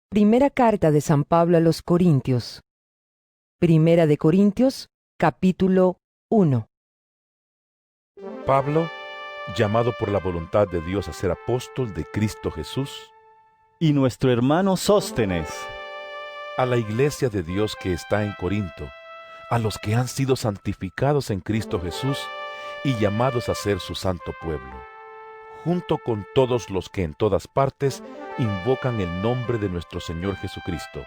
Primera carta de San Pablo a los Corintios. Primera de Corintios, capítulo 1. Pablo, llamado por la voluntad de Dios a ser apóstol de Cristo Jesús, y nuestro hermano Sóstenes, a la iglesia de Dios que está en Corinto, a los que han sido santificados en Cristo Jesús y llamados a ser su santo pueblo, junto con todos los que en todas partes invocan el nombre de nuestro Señor Jesucristo,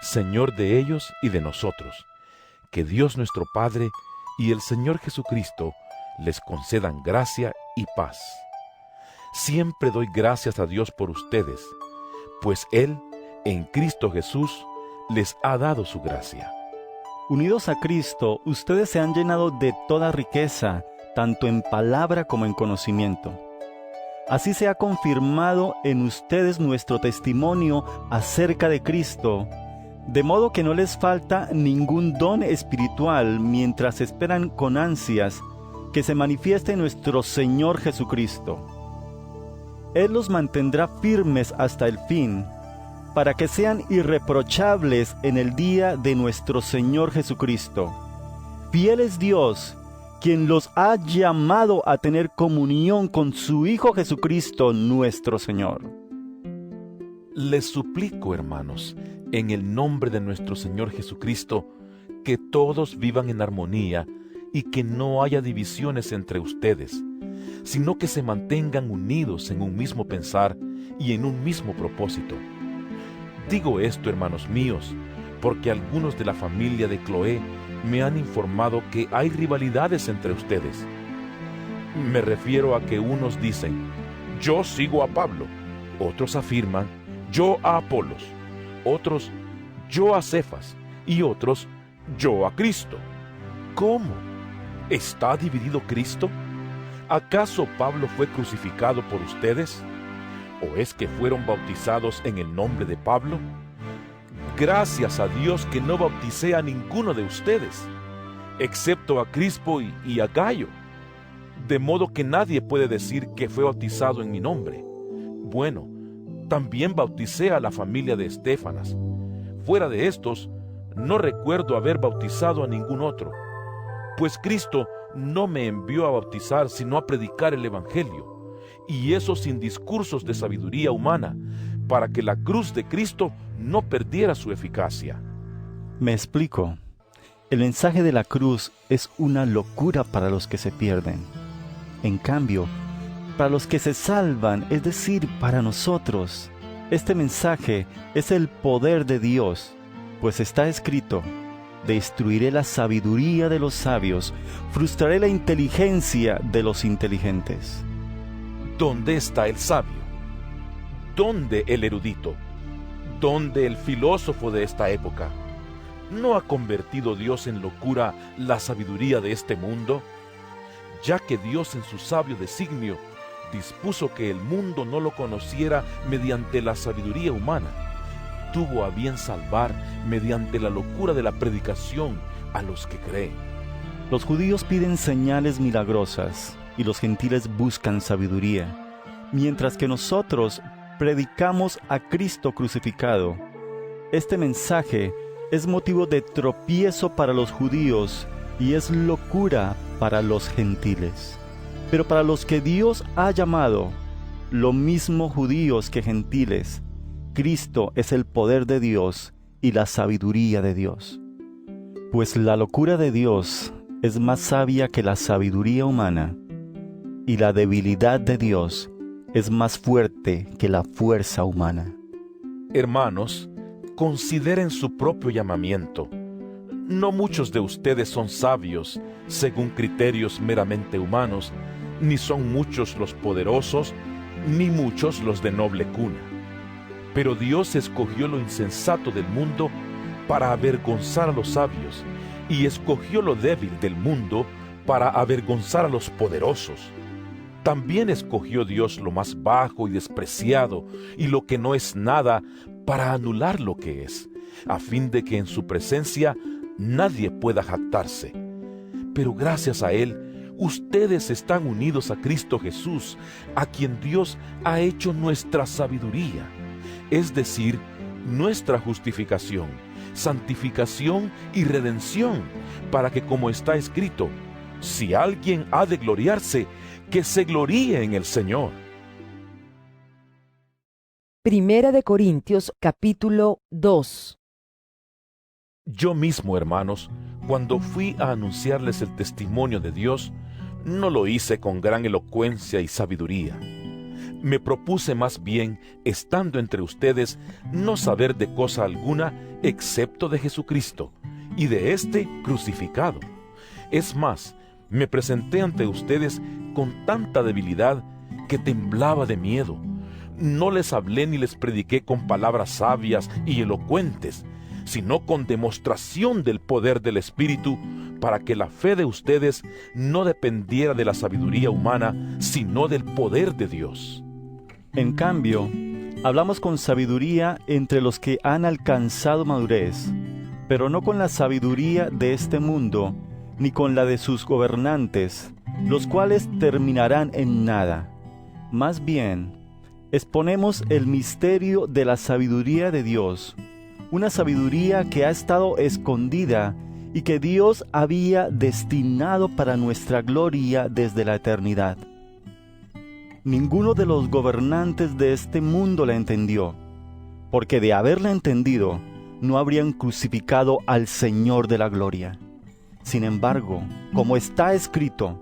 Señor de ellos y de nosotros. Que Dios nuestro Padre y el Señor Jesucristo les concedan gracia y paz. Siempre doy gracias a Dios por ustedes, pues Él, en Cristo Jesús, les ha dado su gracia. unidos a Cristo, ustedes se han llenado de toda riqueza, tanto en palabra como en conocimiento. Así se ha confirmado en ustedes nuestro testimonio acerca de Cristo, de modo que no les falta ningún don espiritual mientras esperan con ansias que se manifieste nuestro Señor Jesucristo. Él los mantendrá firmes hasta el fin, para que sean irreprochables en el día de nuestro Señor Jesucristo. Fiel es Dios, quien los ha llamado a tener comunión con su Hijo Jesucristo nuestro Señor. Les suplico, hermanos, en el nombre de nuestro Señor Jesucristo, que todos vivan en armonía y que no haya divisiones entre ustedes, sino que se mantengan unidos en un mismo pensar y en un mismo propósito. Digo esto, hermanos míos, porque algunos de la familia de Cloé me han informado que hay rivalidades entre ustedes. Me refiero a que unos dicen, yo sigo a Pablo, otros afirman, yo a Apolos, otros, yo a Cefas, y otros, yo a Cristo. ¿Cómo? ¿Está dividido Cristo? ¿Acaso Pablo fue crucificado por ustedes? ¿O es que fueron bautizados en el nombre de Pablo? Gracias a Dios que no bauticé a ninguno de ustedes, excepto a Crispo y a Gayo, de modo que nadie puede decir que fue bautizado en mi nombre. Bueno, también bauticé a la familia de Estéfanas. Fuera de estos, no recuerdo haber bautizado a ningún otro, pues Cristo no me envió a bautizar sino a predicar el Evangelio, y eso sin discursos de sabiduría humana, para que la cruz de Cristo no perdiera su eficacia. Me explico. El mensaje de la cruz es una locura para los que se pierden. En cambio, para los que se salvan, es decir, para nosotros, este mensaje es el poder de Dios, pues está escrito: destruiré la sabiduría de los sabios, frustraré la inteligencia de los inteligentes. ¿Dónde está el sabio? ¿Dónde el erudito? ¿Dónde el filósofo de esta época? ¿No ha convertido Dios en locura la sabiduría de este mundo? Ya que Dios en su sabio designio dispuso que el mundo no lo conociera mediante la sabiduría humana, tuvo a bien salvar mediante la locura de la predicación a los que creen. Los judíos piden señales milagrosas y los gentiles buscan sabiduría, mientras que nosotros predicamos a Cristo crucificado. Este mensaje es motivo de tropiezo para los judíos y es locura para los gentiles. Pero para los que Dios ha llamado, lo mismo judíos que gentiles, Cristo es el poder de Dios y la sabiduría de Dios. Pues la locura de Dios es más sabia que la sabiduría humana, y la debilidad de Dios es más fuerte que la fuerza humana. Hermanos, consideren su propio llamamiento. No muchos de ustedes son sabios según criterios meramente humanos, ni son muchos los poderosos, ni muchos los de noble cuna. Pero Dios escogió lo insensato del mundo para avergonzar a los sabios, y escogió lo débil del mundo para avergonzar a los poderosos. También escogió Dios lo más bajo y despreciado, y lo que no es nada, para anular lo que es, a fin de que en su presencia nadie pueda jactarse. Pero gracias a Él, ustedes están unidos a Cristo Jesús, a quien Dios ha hecho nuestra sabiduría, es decir, nuestra justificación, santificación y redención, para que, como está escrito, si alguien ha de gloriarse, que se gloríe en el Señor. Primera de Corintios, capítulo 2. Yo mismo, hermanos, cuando fui a anunciarles el testimonio de Dios, no lo hice con gran elocuencia y sabiduría. Me propuse más bien, estando entre ustedes, no saber de cosa alguna excepto de Jesucristo y de éste crucificado. Es más, me presenté ante ustedes con tanta debilidad que temblaba de miedo. No les hablé ni les prediqué con palabras sabias y elocuentes, sino con demostración del poder del Espíritu, para que la fe de ustedes no dependiera de la sabiduría humana, sino del poder de Dios. En cambio, hablamos con sabiduría entre los que han alcanzado madurez, pero no con la sabiduría de este mundo, ni con la de sus gobernantes, los cuales terminarán en nada. Más bien, exponemos el misterio de la sabiduría de Dios, una sabiduría que ha estado escondida y que Dios había destinado para nuestra gloria desde la eternidad. Ninguno de los gobernantes de este mundo la entendió, porque de haberla entendido, no habrían crucificado al Señor de la gloria. Sin embargo, como está escrito,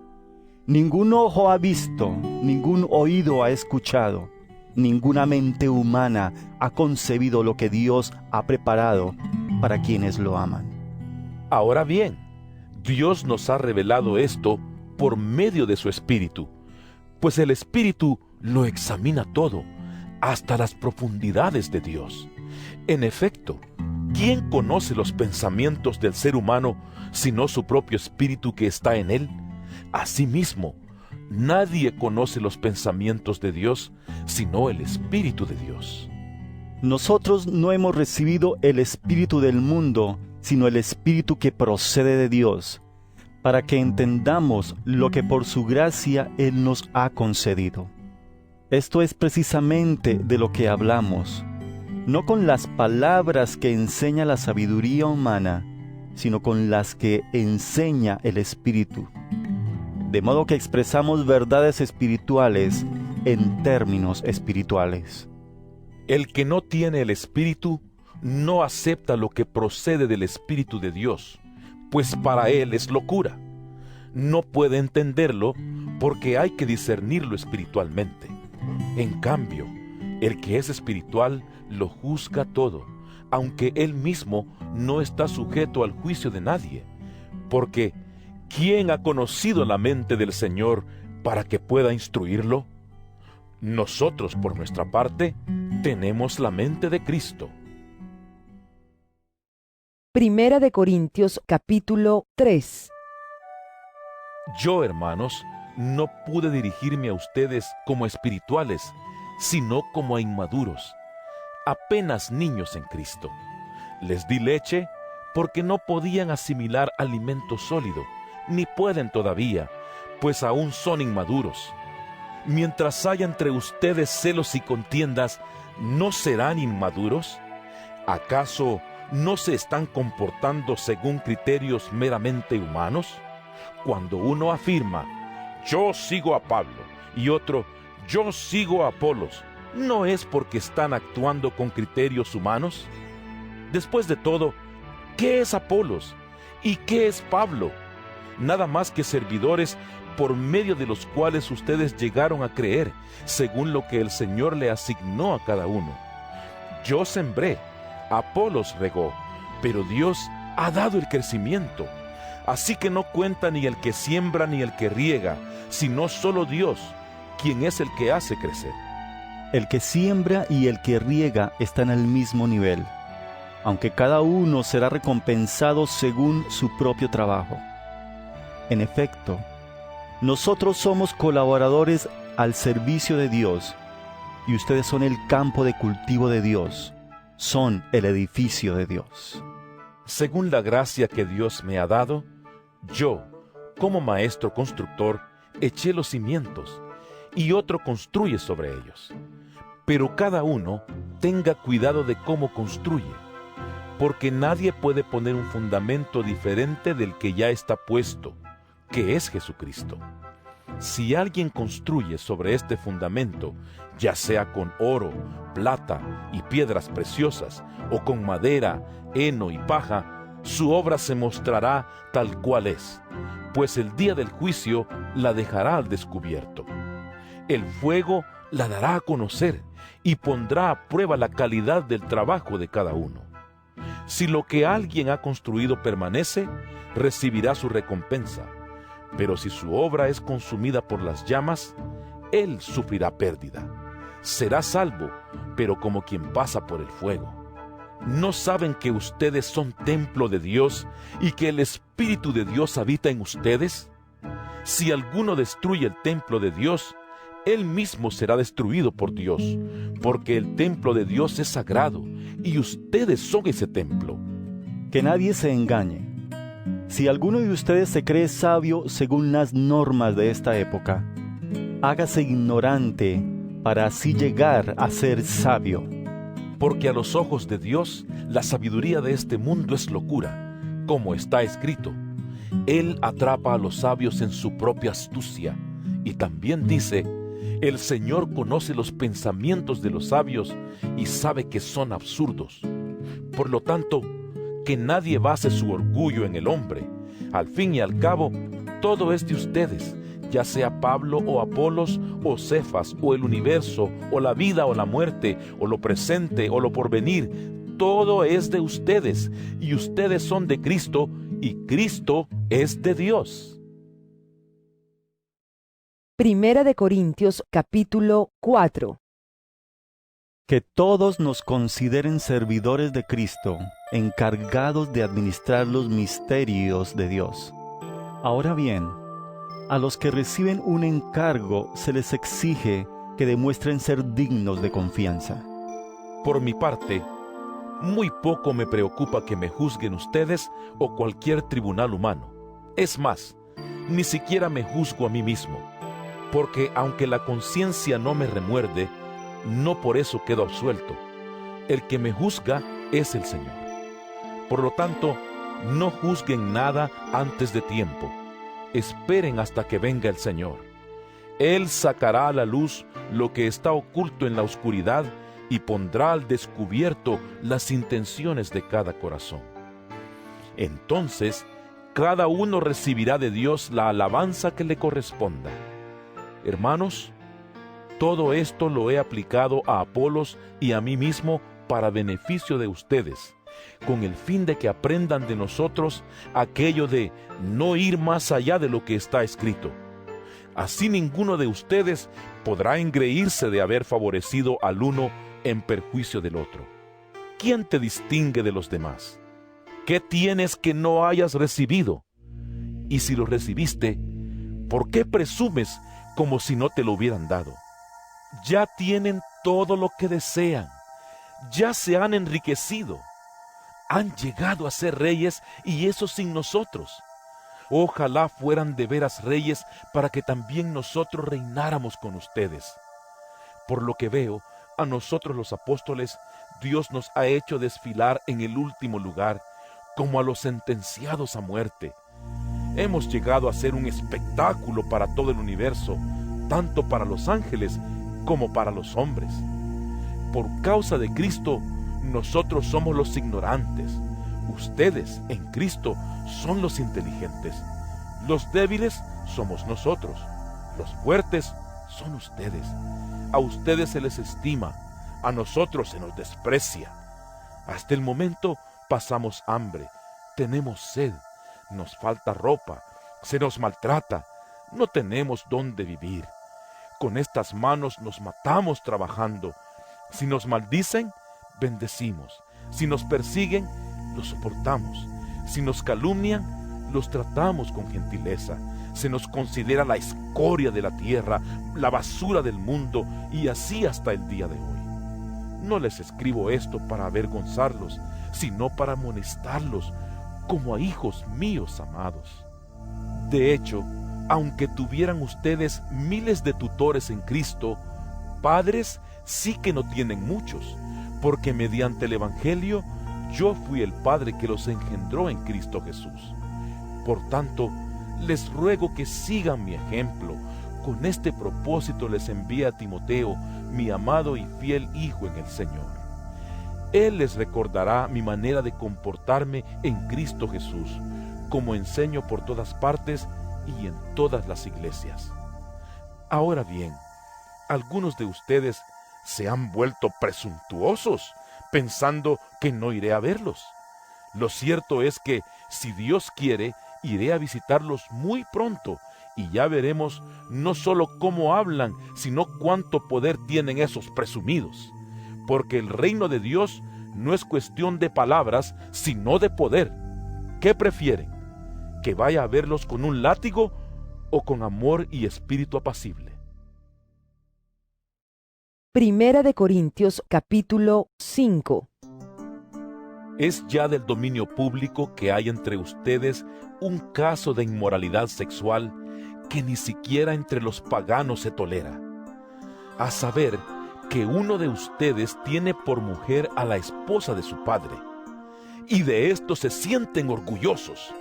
ningún ojo ha visto, ningún oído ha escuchado, ninguna mente humana ha concebido lo que Dios ha preparado para quienes lo aman. Ahora bien, Dios nos ha revelado esto por medio de su Espíritu, pues el Espíritu lo examina todo, hasta las profundidades de Dios. En efecto, ¿quién conoce los pensamientos del ser humano sino su propio espíritu que está en él? Asimismo, nadie conoce los pensamientos de Dios sino el Espíritu de Dios. Nosotros no hemos recibido el espíritu del mundo, sino el Espíritu que procede de Dios, para que entendamos lo que por su gracia Él nos ha concedido. Esto es precisamente de lo que hablamos, no con las palabras que enseña la sabiduría humana, sino con las que enseña el Espíritu. De modo que expresamos verdades espirituales en términos espirituales. El que no tiene el Espíritu no acepta lo que procede del Espíritu de Dios, pues para él es locura. No puede entenderlo porque hay que discernirlo espiritualmente. En cambio, el que es espiritual lo juzga todo, aunque él mismo no está sujeto al juicio de nadie, porque ¿quién ha conocido la mente del Señor para que pueda instruirlo? Nosotros, por nuestra parte, tenemos la mente de Cristo. Primera de Corintios, capítulo 3. Yo, hermanos, no pude dirigirme a ustedes como espirituales, sino como a inmaduros, apenas niños en Cristo. Les di leche porque no podían asimilar alimento sólido, ni pueden todavía, pues aún son inmaduros. Mientras haya entre ustedes celos y contiendas, ¿no serán inmaduros? ¿Acaso no se están comportando según criterios meramente humanos? Cuando uno afirma, yo sigo a Pablo, y otro, yo sigo a Apolos, ¿no es porque están actuando con criterios humanos? Después de todo, ¿qué es Apolos? ¿Y qué es Pablo? Nada más que servidores por medio de los cuales ustedes llegaron a creer, según lo que el Señor le asignó a cada uno. Yo sembré, Apolos regó, pero Dios ha dado el crecimiento. Así que no cuenta ni el que siembra ni el que riega, sino solo Dios, quien es el que hace crecer. El que siembra y el que riega están al mismo nivel, aunque cada uno será recompensado según su propio trabajo. En efecto, nosotros somos colaboradores al servicio de Dios, y ustedes son el campo de cultivo de Dios, son el edificio de Dios. Según la gracia que Dios me ha dado, yo, como maestro constructor, eché los cimientos, y otro construye sobre ellos. Pero cada uno tenga cuidado de cómo construye, porque nadie puede poner un fundamento diferente del que ya está puesto, que es Jesucristo. Si alguien construye sobre este fundamento, ya sea con oro, plata y piedras preciosas, o con madera, heno y paja, su obra se mostrará tal cual es, pues el día del juicio la dejará al descubierto. El fuego la dará a conocer y pondrá a prueba la calidad del trabajo de cada uno. Si lo que alguien ha construido permanece, recibirá su recompensa. Pero si su obra es consumida por las llamas, él sufrirá pérdida. Será salvo, pero como quien pasa por el fuego. ¿No saben que ustedes son templo de Dios y que el Espíritu de Dios habita en ustedes? Si alguno destruye el templo de Dios, él mismo será destruido por Dios, porque el templo de Dios es sagrado, y ustedes son ese templo. Que nadie se engañe. Si alguno de ustedes se cree sabio según las normas de esta época, hágase ignorante para así llegar a ser sabio. Porque a los ojos de Dios, la sabiduría de este mundo es locura, como está escrito. Él atrapa a los sabios en su propia astucia. Y también dice, el Señor conoce los pensamientos de los sabios y sabe que son absurdos. Por lo tanto, que nadie base su orgullo en el hombre. Al fin y al cabo, todo es de ustedes, ya sea Pablo o Apolos o Cefas o el universo o la vida o la muerte o lo presente o lo porvenir. Todo es de ustedes y ustedes son de Cristo y Cristo es de Dios. Primera de Corintios, capítulo 4. Que todos nos consideren servidores de Cristo, encargados de administrar los misterios de Dios. Ahora bien, a los que reciben un encargo se les exige que demuestren ser dignos de confianza. Por mi parte, muy poco me preocupa que me juzguen ustedes o cualquier tribunal humano. Es más, ni siquiera me juzgo a mí mismo, porque aunque la conciencia no me remuerde, no por eso quedo absuelto. El que me juzga es el Señor. Por lo tanto, no juzguen nada antes de tiempo. Esperen hasta que venga el Señor. Él sacará a la luz lo que está oculto en la oscuridad y pondrá al descubierto las intenciones de cada corazón. Entonces, cada uno recibirá de Dios la alabanza que le corresponda. Hermanos, todo esto lo he aplicado a Apolos y a mí mismo para beneficio de ustedes, con el fin de que aprendan de nosotros aquello de no ir más allá de lo que está escrito. Así ninguno de ustedes podrá engreírse de haber favorecido al uno en perjuicio del otro. ¿Quién te distingue de los demás? ¿Qué tienes que no hayas recibido? Y si lo recibiste, ¿por qué presumes como si no te lo hubieran dado? Ya tienen todo lo que desean, ya se han enriquecido, han llegado a ser reyes y eso sin nosotros. Ojalá fueran de veras reyes para que también nosotros reináramos con ustedes. Por lo que veo, a nosotros los apóstoles, Dios nos ha hecho desfilar en el último lugar, como a los sentenciados a muerte. Hemos llegado a ser un espectáculo para todo el universo, tanto para los ángeles como para los hombres. Por causa de Cristo, nosotros somos los ignorantes. Ustedes, en Cristo, son los inteligentes. Los débiles somos nosotros. Los fuertes son ustedes. A ustedes se les estima, a nosotros se nos desprecia. Hasta el momento pasamos hambre, tenemos sed, nos falta ropa, se nos maltrata, no tenemos dónde vivir. Con estas manos nos matamos trabajando. Si nos maldicen, bendecimos. Si nos persiguen, los soportamos. Si nos calumnian, los tratamos con gentileza. Se nos considera la escoria de la tierra, la basura del mundo, y así hasta el día de hoy. No les escribo esto para avergonzarlos, sino para amonestarlos, como a hijos míos amados. De hecho, aunque tuvieran ustedes miles de tutores en Cristo, padres sí que no tienen muchos, porque mediante el Evangelio yo fui el Padre que los engendró en Cristo Jesús. Por tanto, les ruego que sigan mi ejemplo. Con este propósito les envié a Timoteo, mi amado y fiel hijo en el Señor. Él les recordará mi manera de comportarme en Cristo Jesús, como enseño por todas partes y en todas las iglesias. Ahora bien, algunos de ustedes se han vuelto presuntuosos, pensando que no iré a verlos. Lo cierto es que, si Dios quiere, iré a visitarlos muy pronto, y ya veremos no solo cómo hablan, sino cuánto poder tienen esos presumidos. Porque el reino de Dios no es cuestión de palabras, sino de poder. ¿Qué prefieren? ¿Que vaya a verlos con un látigo o con amor y espíritu apacible? Primera de Corintios capítulo 5. Es ya del dominio público que hay entre ustedes un caso de inmoralidad sexual que ni siquiera entre los paganos se tolera. A saber, que uno de ustedes tiene por mujer a la esposa de su padre, y de esto se sienten orgullosos.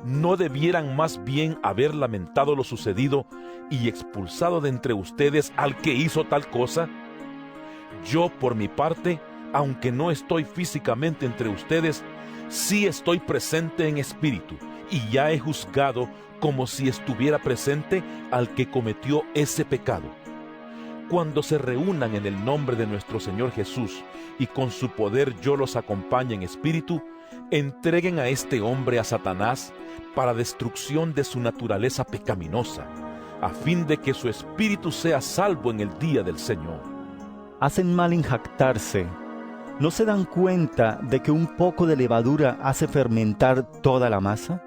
¿No debieran más bien haber lamentado lo sucedido y expulsado de entre ustedes al que hizo tal cosa? Yo, por mi parte, aunque no estoy físicamente entre ustedes, sí estoy presente en espíritu, y ya he juzgado como si estuviera presente al que cometió ese pecado. Cuando se reúnan en el nombre de nuestro Señor Jesús, y con su poder yo los acompañe en espíritu, entreguen a este hombre a Satanás para destrucción de su naturaleza pecaminosa, a fin de que su espíritu sea salvo en el día del Señor. Hacen mal en jactarse. ¿No se dan cuenta de que un poco de levadura hace fermentar toda la masa?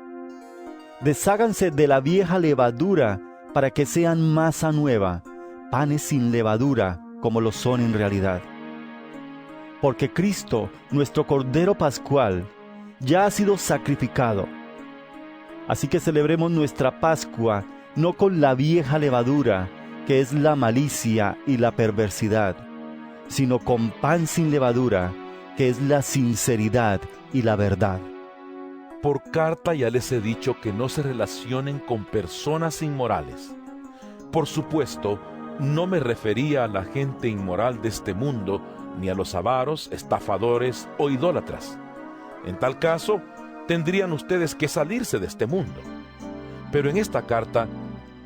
Desháganse de la vieja levadura para que sean masa nueva, panes sin levadura como lo son en realidad. Porque Cristo, nuestro Cordero Pascual, ya ha sido sacrificado. Así que celebremos nuestra Pascua no con la vieja levadura, que es la malicia y la perversidad, sino con pan sin levadura, que es la sinceridad y la verdad. Por carta ya les he dicho que no se relacionen con personas inmorales. Por supuesto, no me refería a la gente inmoral de este mundo, ni a los avaros, estafadores o idólatras. En tal caso, tendrían ustedes que salirse de este mundo. Pero en esta carta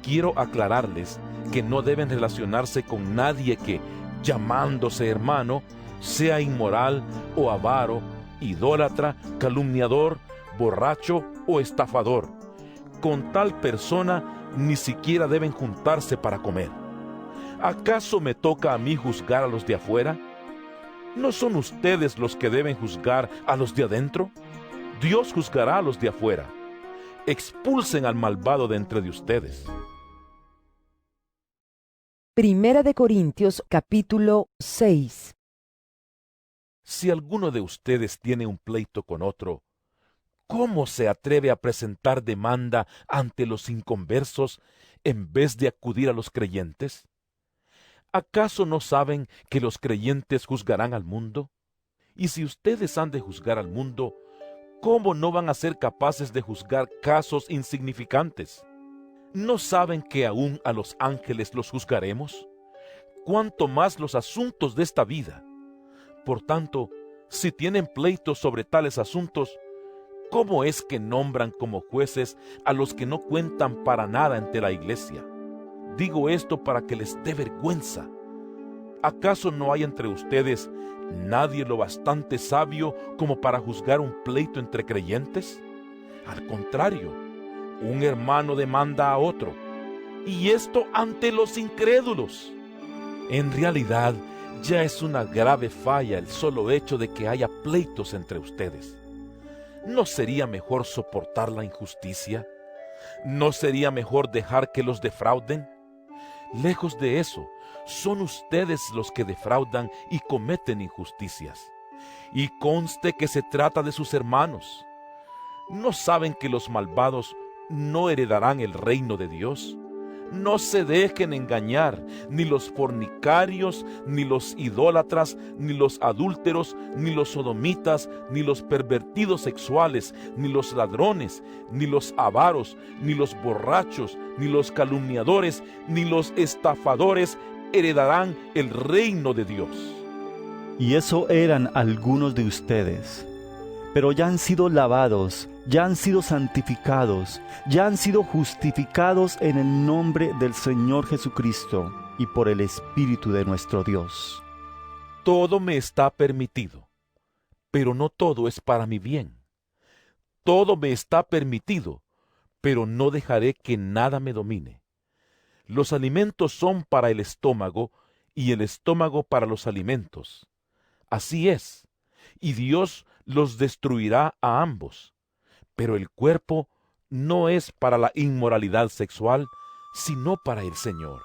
quiero aclararles que no deben relacionarse con nadie que, llamándose hermano, sea inmoral o avaro, idólatra, calumniador, borracho o estafador. Con tal persona ni siquiera deben juntarse para comer. ¿Acaso me toca a mí juzgar a los de afuera? ¿No son ustedes los que deben juzgar a los de adentro? Dios juzgará a los de afuera. Expulsen al malvado de entre de ustedes. Primera de Corintios capítulo 6. Si alguno de ustedes tiene un pleito con otro, ¿cómo se atreve a presentar demanda ante los inconversos en vez de acudir a los creyentes? ¿Acaso no saben que los creyentes juzgarán al mundo? Y si ustedes han de juzgar al mundo, ¿cómo no van a ser capaces de juzgar casos insignificantes? ¿No saben que aún a los ángeles los juzgaremos? ¿Cuánto más los asuntos de esta vida? Por tanto, si tienen pleitos sobre tales asuntos, ¿cómo es que nombran como jueces a los que no cuentan para nada ante la iglesia? Digo esto para que les dé vergüenza. ¿Acaso no hay entre ustedes nadie lo bastante sabio como para juzgar un pleito entre creyentes? Al contrario, un hermano demanda a otro, y esto ante los incrédulos. En realidad, ya es una grave falla el solo hecho de que haya pleitos entre ustedes. ¿No sería mejor soportar la injusticia? ¿No sería mejor dejar que los defrauden? Lejos de eso, son ustedes los que defraudan y cometen injusticias. Y conste que se trata de sus hermanos. ¿No saben que los malvados no heredarán el reino de Dios? No se dejen engañar, ni los fornicarios, ni los idólatras, ni los adúlteros, ni los sodomitas, ni los pervertidos sexuales, ni los ladrones, ni los avaros, ni los borrachos, ni los calumniadores, ni los estafadores heredarán el reino de Dios. Y eso eran algunos de ustedes. Pero ya han sido lavados, ya han sido santificados, ya han sido justificados en el nombre del Señor Jesucristo y por el Espíritu de nuestro Dios. Todo me está permitido, pero no todo es para mi bien. Todo me está permitido, pero no dejaré que nada me domine. Los alimentos son para el estómago y el estómago para los alimentos. Así es, y Dios los destruirá a ambos. Pero el cuerpo no es para la inmoralidad sexual, sino para el Señor,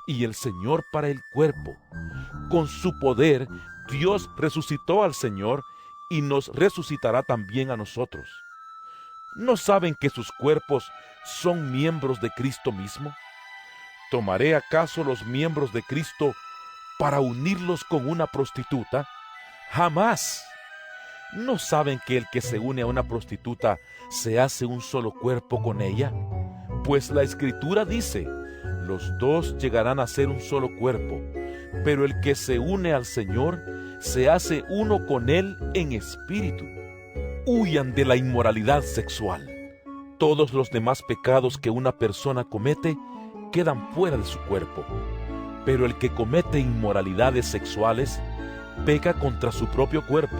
y el Señor para el cuerpo. Con su poder, Dios resucitó al Señor y nos resucitará también a nosotros. ¿No saben que sus cuerpos son miembros de Cristo mismo? ¿Tomaré acaso los miembros de Cristo para unirlos con una prostituta? ¡Jamás! ¿No saben que el que se une a una prostituta se hace un solo cuerpo con ella? Pues la Escritura dice, los dos llegarán a ser un solo cuerpo, pero el que se une al Señor se hace uno con Él en espíritu. Huyan de la inmoralidad sexual. Todos los demás pecados que una persona comete quedan fuera de su cuerpo, pero el que comete inmoralidades sexuales peca contra su propio cuerpo.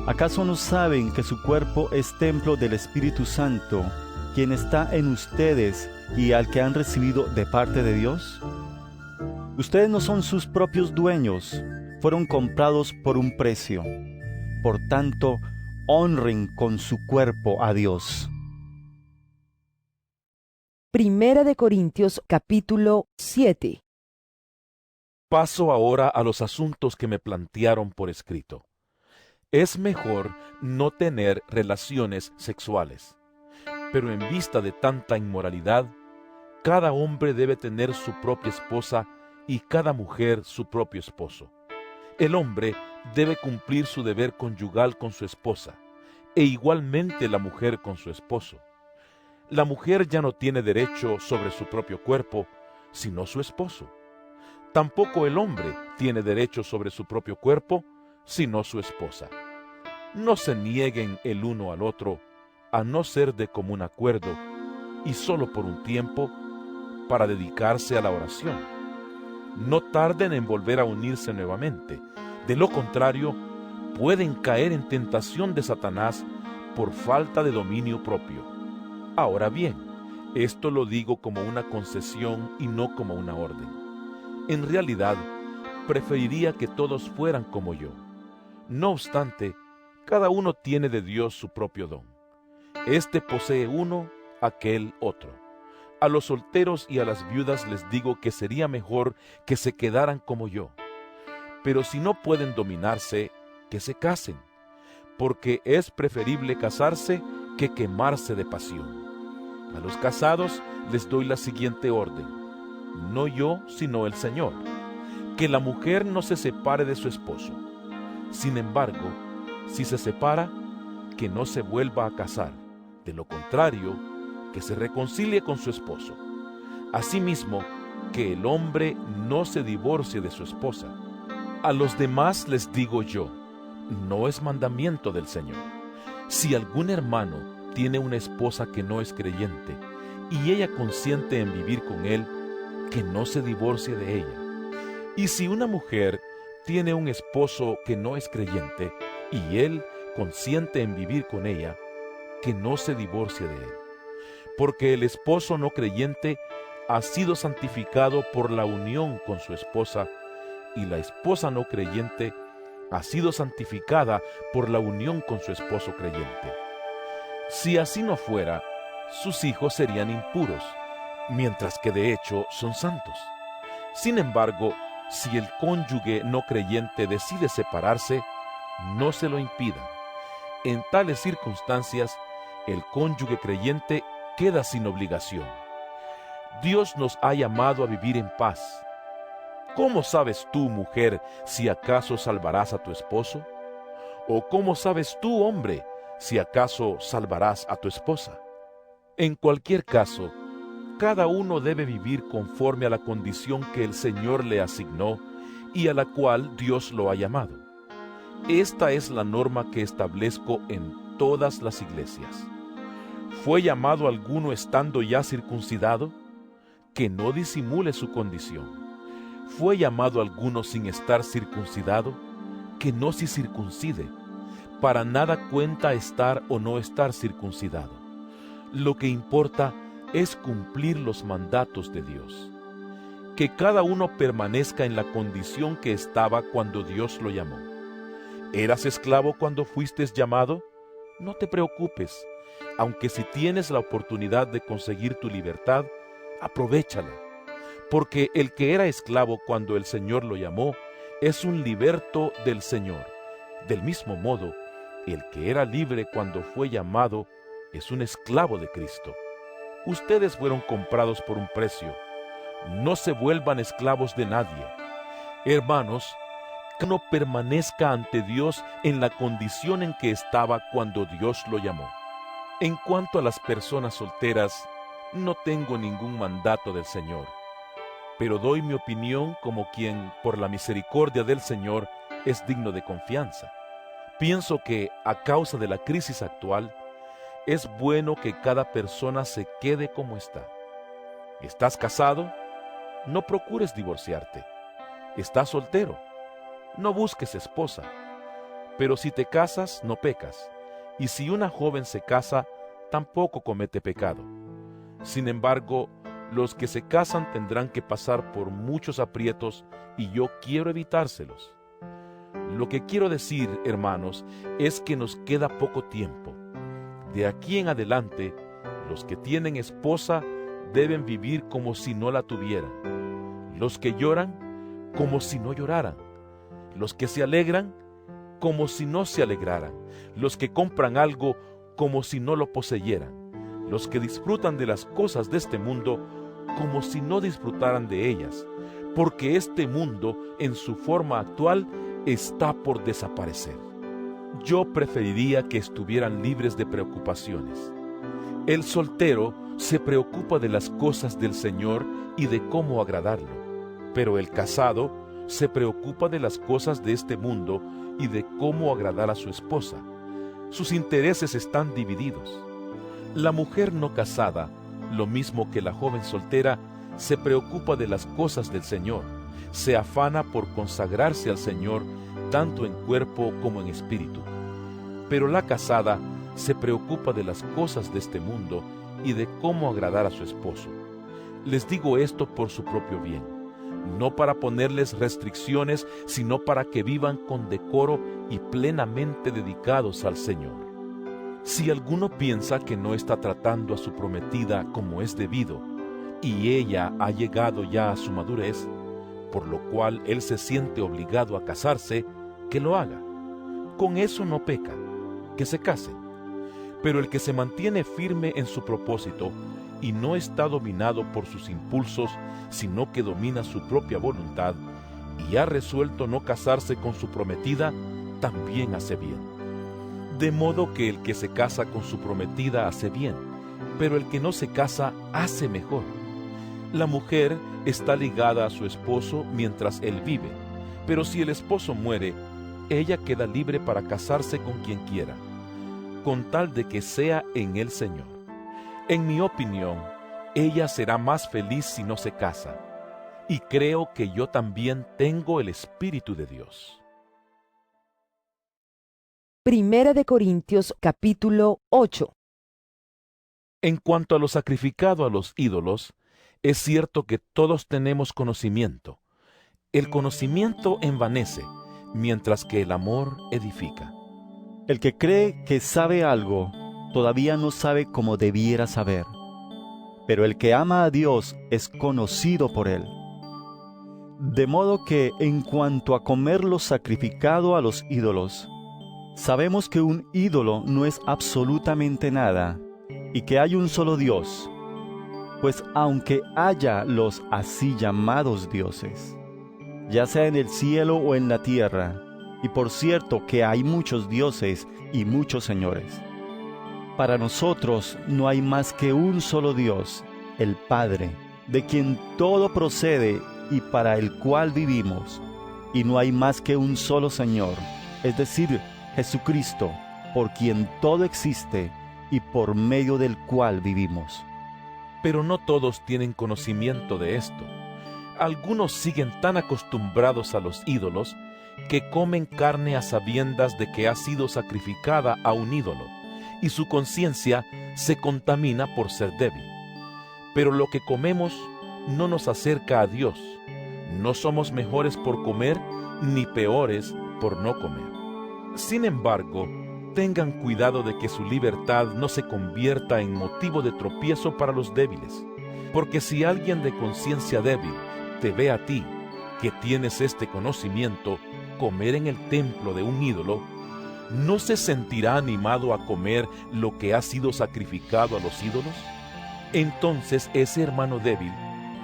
¿Acaso no saben que su cuerpo es templo del Espíritu Santo, quien está en ustedes y al que han recibido de parte de Dios? Ustedes no son sus propios dueños, fueron comprados por un precio. Por tanto, honren con su cuerpo a Dios. Primera de Corintios capítulo 7. Paso ahora a los asuntos que me plantearon por escrito. Es mejor no tener relaciones sexuales, pero en vista de tanta inmoralidad, cada hombre debe tener su propia esposa y cada mujer su propio esposo. El hombre debe cumplir su deber conyugal con su esposa, e igualmente la mujer con su esposo. La mujer ya no tiene derecho sobre su propio cuerpo, sino su esposo. Tampoco el hombre tiene derecho sobre su propio cuerpo, sino su esposa. No se nieguen el uno al otro, a no ser de común acuerdo, y solo por un tiempo, para dedicarse a la oración. No tarden en volver a unirse nuevamente. De lo contrario, pueden caer en tentación de Satanás por falta de dominio propio. Ahora bien, esto lo digo como una concesión y no como una orden. En realidad, preferiría que todos fueran como yo. No obstante, cada uno tiene de Dios su propio don. Este posee uno, aquel otro. A los solteros y a las viudas les digo que sería mejor que se quedaran como yo. Pero si no pueden dominarse, que se casen, porque es preferible casarse que quemarse de pasión. A los casados les doy la siguiente orden: no yo, sino el Señor, que la mujer no se separe de su esposo. Sin embargo, si se separa, que no se vuelva a casar. De lo contrario, que se reconcilie con su esposo. Asimismo, que el hombre no se divorcie de su esposa. A los demás les digo yo, no es mandamiento del Señor. Si algún hermano tiene una esposa que no es creyente, y ella consiente en vivir con él, que no se divorcie de ella. Y si una mujer tiene un esposo que no es creyente, y él consiente en vivir con ella, que no se divorcie de él. Porque el esposo no creyente ha sido santificado por la unión con su esposa, y la esposa no creyente ha sido santificada por la unión con su esposo creyente. Si así no fuera, sus hijos serían impuros, mientras que de hecho son santos. Sin embargo, si el cónyuge no creyente decide separarse, no se lo impidan. En tales circunstancias, el cónyuge creyente queda sin obligación. Dios nos ha llamado a vivir en paz. ¿Cómo sabes tú, mujer, si acaso salvarás a tu esposo? ¿O cómo sabes tú, hombre, si acaso salvarás a tu esposa? En cualquier caso, cada uno debe vivir conforme a la condición que el Señor le asignó y a la cual Dios lo ha llamado. Esta es la norma que establezco en todas las iglesias. ¿Fue llamado alguno estando ya circuncidado? Que no disimule su condición. ¿Fue llamado alguno sin estar circuncidado? Que no se circuncide. Para nada cuenta estar o no estar circuncidado. Lo que importa es cumplir los mandatos de Dios. Que cada uno permanezca en la condición que estaba cuando Dios lo llamó. ¿Eras esclavo cuando fuiste llamado? No te preocupes, aunque si tienes la oportunidad de conseguir tu libertad, aprovéchala, porque el que era esclavo cuando el Señor lo llamó, es un liberto del Señor. Del mismo modo, el que era libre cuando fue llamado, es un esclavo de Cristo. Ustedes fueron comprados por un precio. No se vuelvan esclavos de nadie. Hermanos, que no permanezca ante Dios en la condición en que estaba cuando Dios lo llamó. En cuanto a las personas solteras, no tengo ningún mandato del Señor, pero doy mi opinión como quien, por la misericordia del Señor, es digno de confianza. Pienso que, a causa de la crisis actual, es bueno que cada persona se quede como está. ¿Estás casado? No procures divorciarte. ¿Estás soltero? No busques esposa. Pero si te casas, no pecas. Y si una joven se casa, tampoco comete pecado. Sin embargo, los que se casan tendrán que pasar por muchos aprietos y yo quiero evitárselos. Lo que quiero decir, hermanos, es que nos queda poco tiempo. De aquí en adelante, los que tienen esposa deben vivir como si no la tuvieran. Los que lloran, como si no lloraran. Los que se alegran, como si no se alegraran. Los que compran algo, como si no lo poseyeran. Los que disfrutan de las cosas de este mundo, como si no disfrutaran de ellas. Porque este mundo, en su forma actual, está por desaparecer. Yo preferiría que estuvieran libres de preocupaciones. El soltero se preocupa de las cosas del Señor y de cómo agradarlo, pero el casado se preocupa de las cosas de este mundo y de cómo agradar a su esposa. Sus intereses están divididos. La mujer no casada, lo mismo que la joven soltera, se preocupa de las cosas del Señor, se afana por consagrarse al Señor tanto en cuerpo como en espíritu. Pero la casada se preocupa de las cosas de este mundo y de cómo agradar a su esposo. Les digo esto por su propio bien, no para ponerles restricciones, sino para que vivan con decoro y plenamente dedicados al Señor. Si alguno piensa que no está tratando a su prometida como es debido, y ella ha llegado ya a su madurez, por lo cual él se siente obligado a casarse, que lo haga. Con eso no peca, que se case. Pero el que se mantiene firme en su propósito y no está dominado por sus impulsos, sino que domina su propia voluntad y ha resuelto no casarse con su prometida, también hace bien. De modo que el que se casa con su prometida hace bien, pero el que no se casa hace mejor. La mujer está ligada a su esposo mientras él vive, pero si el esposo muere, ella queda libre para casarse con quien quiera, con tal de que sea en el Señor. En mi opinión, ella será más feliz si no se casa, y creo que yo también tengo el Espíritu de Dios. Primera de Corintios capítulo 8. En cuanto a lo sacrificado a los ídolos, es cierto que todos tenemos conocimiento. El conocimiento envanece, mientras que el amor edifica. El que cree que sabe algo, todavía no sabe como debiera saber. Pero el que ama a Dios es conocido por Él. De modo que, en cuanto a comer lo sacrificado a los ídolos, sabemos que un ídolo no es absolutamente nada, y que hay un solo Dios. Pues aunque haya los así llamados dioses, ya sea en el cielo o en la tierra, y por cierto que hay muchos dioses y muchos señores, para nosotros no hay más que un solo Dios, el Padre, de quien todo procede y para el cual vivimos, y no hay más que un solo Señor, es decir, Jesucristo, por quien todo existe y por medio del cual vivimos. Pero no todos tienen conocimiento de esto. Algunos siguen tan acostumbrados a los ídolos que comen carne a sabiendas de que ha sido sacrificada a un ídolo, y su conciencia se contamina por ser débil. Pero lo que comemos no nos acerca a Dios. No somos mejores por comer, ni peores por no comer. Sin embargo, tengan cuidado de que su libertad no se convierta en motivo de tropiezo para los débiles. Porque si alguien de conciencia débil te ve a ti, que tienes este conocimiento, comer en el templo de un ídolo, ¿no se sentirá animado a comer lo que ha sido sacrificado a los ídolos? Entonces ese hermano débil,